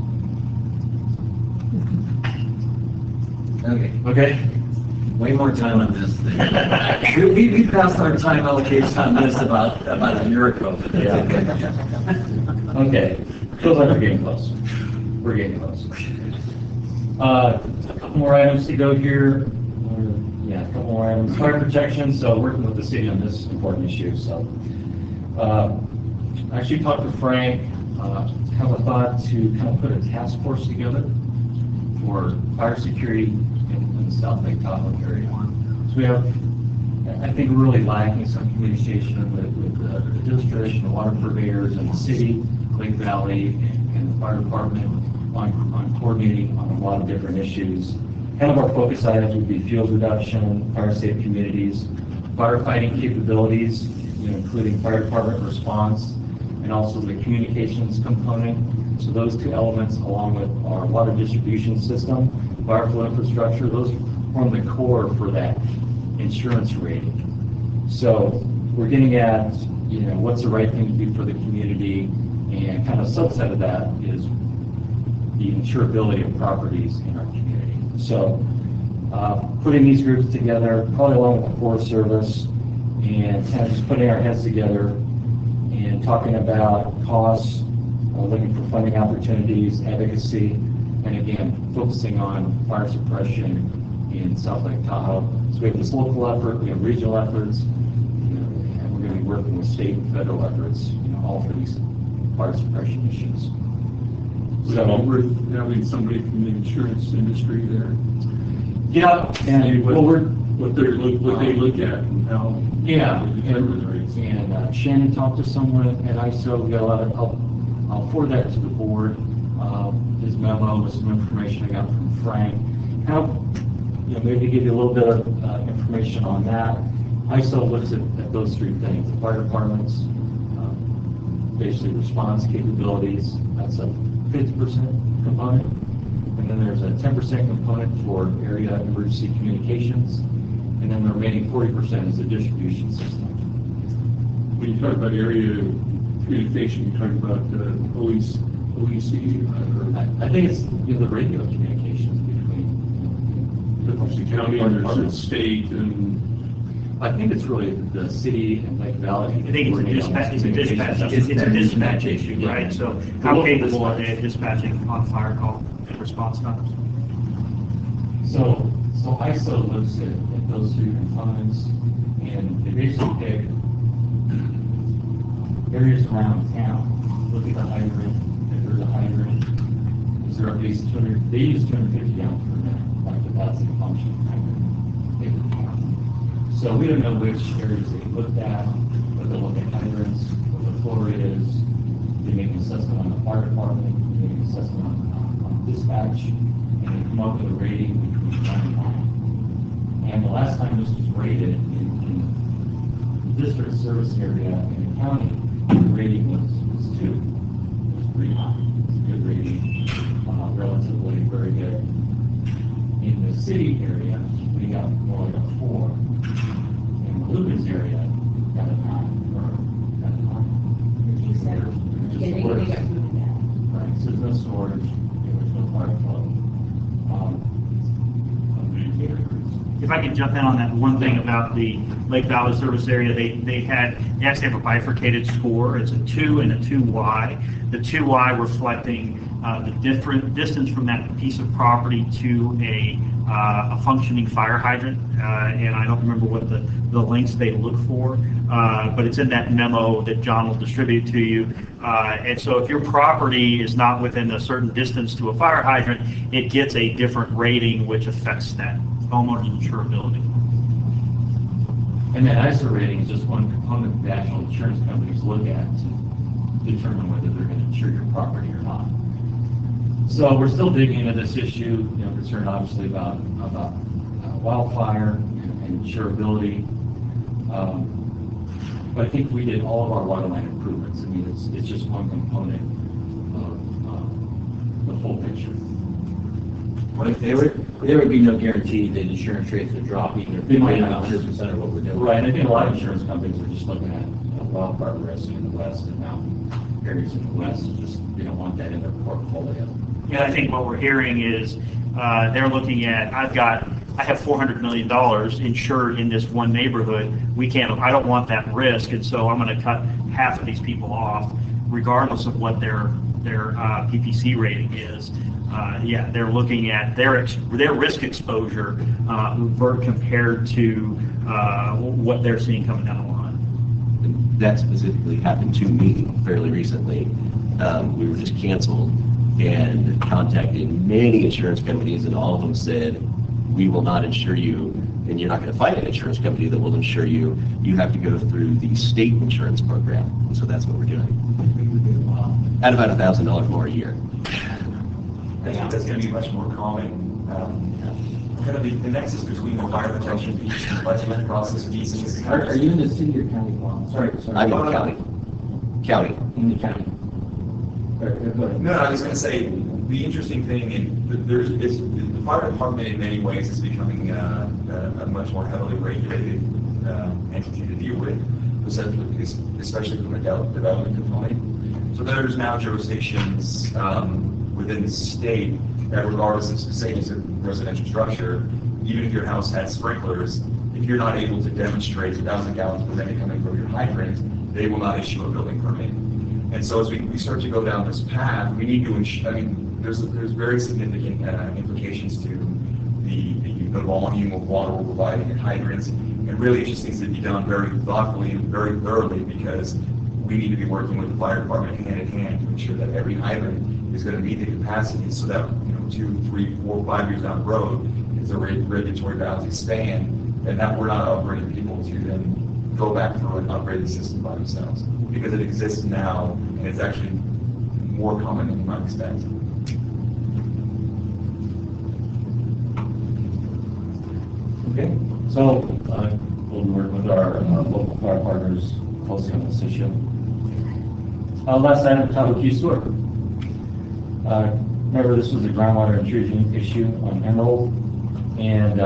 Okay. Way more time on this thing. We passed our time allocation on this about a year ago. Okay, feels like we're getting close. We're getting close. A couple more items to go here. Yeah, a couple more items. Fire protection, so working with the city on this important issue. So, I actually talked to Frank, have a thought to kind of put a task force together for fire security in the South Lake Tahoe area. So we have I think we're really lacking some communication with the district, the water purveyors, and the city, Lake Valley, and the fire department on coordinating on a lot of different issues. Kind of our focus items would be fuel reduction, fire safe communities, firefighting capabilities, including fire department response, and also the communications component. So those two elements, along with our water distribution system, fire flow infrastructure, those form the core for that insurance rating. So we're getting at, what's the right thing to do for the community, and kind of a subset of that is the insurability of properties in our community. So putting these groups together, probably along with the Forest Service, and kind of just putting our heads together and talking about costs, looking for funding opportunities, advocacy, and again, focusing on fire suppression in South Lake Tahoe. So we have this local effort, we have regional efforts, and we're going to be working with state and federal efforts, all for these fire suppression issues. So we're having somebody from the insurance industry there. Yeah, and what they look at and how. Yeah, and Shannon talked to someone at ISO. We got a lot of. I'll forward that to the board. His memo with some information I got from Frank. How, maybe give you a little bit of information on that. ISO looks at those three things: the fire department's basically response capabilities. That's a 50% component, and then there's a 10% component for area emergency communications, and then the remaining 40% is the distribution system. When you talk about area communication, you're talking about OEC? I think it's the radio communications between the county and the state, and I think it's really the city and Lake Valley. I think it's a dispatch issue, right? So how capable are they of dispatching on fire call and response times? So ISO looks at those three components, and they basically pick areas around town. Look at the hydrant. If there's a hydrant, is there at least 200? They use 250 gallons per minute, like that's the function hydrant. So we don't know which areas they looked at, but they look at hydrants, what the flow rate is. They make an assessment on the fire department, they make an assessment on dispatch, and they come up with a rating between 1 and 9. And the last time this was rated in the district service area in the county, the rating was 2. It was pretty high. It's a good rating, relatively very good. In the city area, we got more like a 4. In the Lucas area, got a 9 or got a 9. Right, so there's no storage, there's no fire flow. If I could jump in on that one thing about the Lake Valley service area, they actually have a bifurcated score. It's a 2 and a 2Y. The 2Y reflecting the different distance from that piece of property to a functioning fire hydrant, and I don't remember what the links they look for, but it's in that memo that John will distribute to you. And so if your property is not within a certain distance to a fire hydrant, it gets a different rating, which affects that homeowner's insurability. And that ISO rating is just one component that the actual insurance companies look at to determine whether they're going to insure your property or not. So we're still digging into this issue, concerned obviously about wildfire and insurability. But I think we did all of our waterline improvements. I mean, it's just one component of the full picture. There would be no guarantee that insurance rates would drop even if They might not not. 100% of what we're doing. Right, and I think a lot of insurance companies are just looking at wildfire risk in the west and mountain areas in the west. Just they don't want that in their portfolio. Yeah, I think what we're hearing is they're looking at, I have $400 million insured in this one neighborhood. I don't want that risk, and so I'm going to cut half of these people off, regardless of what their PPC rating is. Yeah, they're looking at their risk exposure compared to what they're seeing coming down the line. That specifically happened to me fairly recently. We were just canceled and contacted many insurance companies, and all of them said, we will not insure you and you're not going to find an insurance company that will insure you. You have to go through the state insurance program. And so that's what we're doing. At about $1,000 more a year. That's going to be much more common. Kind of the nexus between the fire protection piece and the budgeting process pieces. Are you in the city or county? Sorry. I'm in the county. County. In the county. Go ahead. No, I was going to say, the interesting thing, the fire department in many ways is becoming a much more heavily regulated entity to deal with, especially from a development component. So there's now jurisdictions within the state that regardless of status of residential structure, even if your house has sprinklers, if you're not able to demonstrate 1,000 gallons per minute coming from your hydrant, they will not issue a building permit. And so as we start to go down this path, we need to ensure, there's very significant implications to the volume of water we're providing in hydrants. And really it just needs to be done very thoughtfully and very thoroughly, because we need to be working with the fire department hand in hand to ensure that every hydrant is going to meet the capacity, so that 2, 3, 4, 5 years down the road, as the regulatory valves expand, and that we're not upgrading people to then go back through and upgrade the system by themselves. Because it exists now, and it's actually more common than you might expect. Okay, so we'll work with our local fire partners closely on this issue. Last item, Tahoe Key Sewer. Remember, this was a groundwater intrusion issue on Emerald, and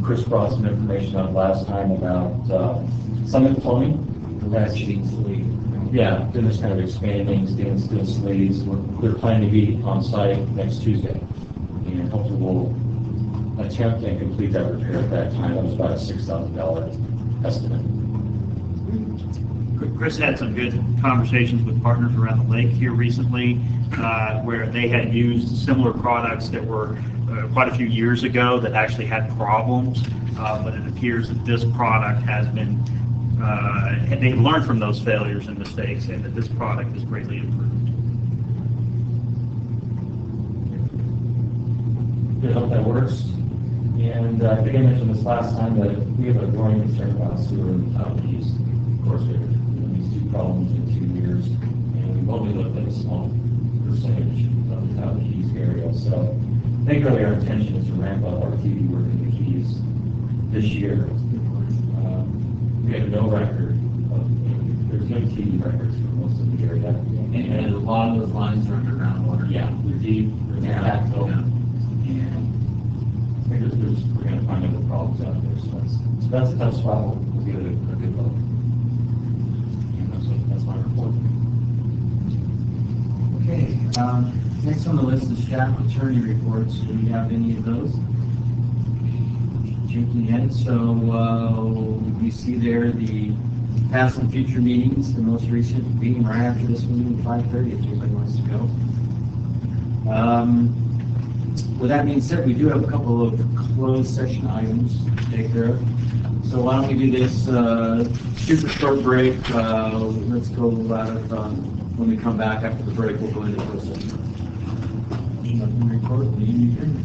Chris brought some information up last time about Summit Plumbing. Yeah, they're just kind of expanding, doing sleeves. They're planning to be on site next Tuesday, and hopefully we'll attempt and complete that repair at that time. That was about a $6,000 estimate. Chris had some good conversations with partners around the lake here recently, where they had used similar products that were quite a few years ago that actually had problems, but it appears that this product has been, they've learned from those failures and mistakes, and that this product is greatly improved. I hope that works. And I think I mentioned this last time, that we have a growing concern about sewer in Tahoe Keys. Of course, we have these 2 problems in 2 years, and we've only looked at a small percentage of the Tahoe Keys area. So I think really our intention is to ramp up our TV work in the Keys this year. We have no record of, there's no TV records for most of the area. And a lot of those lines are underground water. Yeah, they're deep, they're backfilled. I think we're going to find other problems out there, so that's a tough spot. We'll give it a good look. And that's my report. Okay, next on the list is staff attorney reports. Do we have any of those? Shaking head. So we see there the past and future meetings. The most recent being right after this meeting at 5:30 if anybody wants to go. With that being said, we do have a couple of closed session items to take care of. So why don't we do this super short break? Let's go out of, when we come back after the break, we'll go into closed session. Nothing to report, meeting adjourned.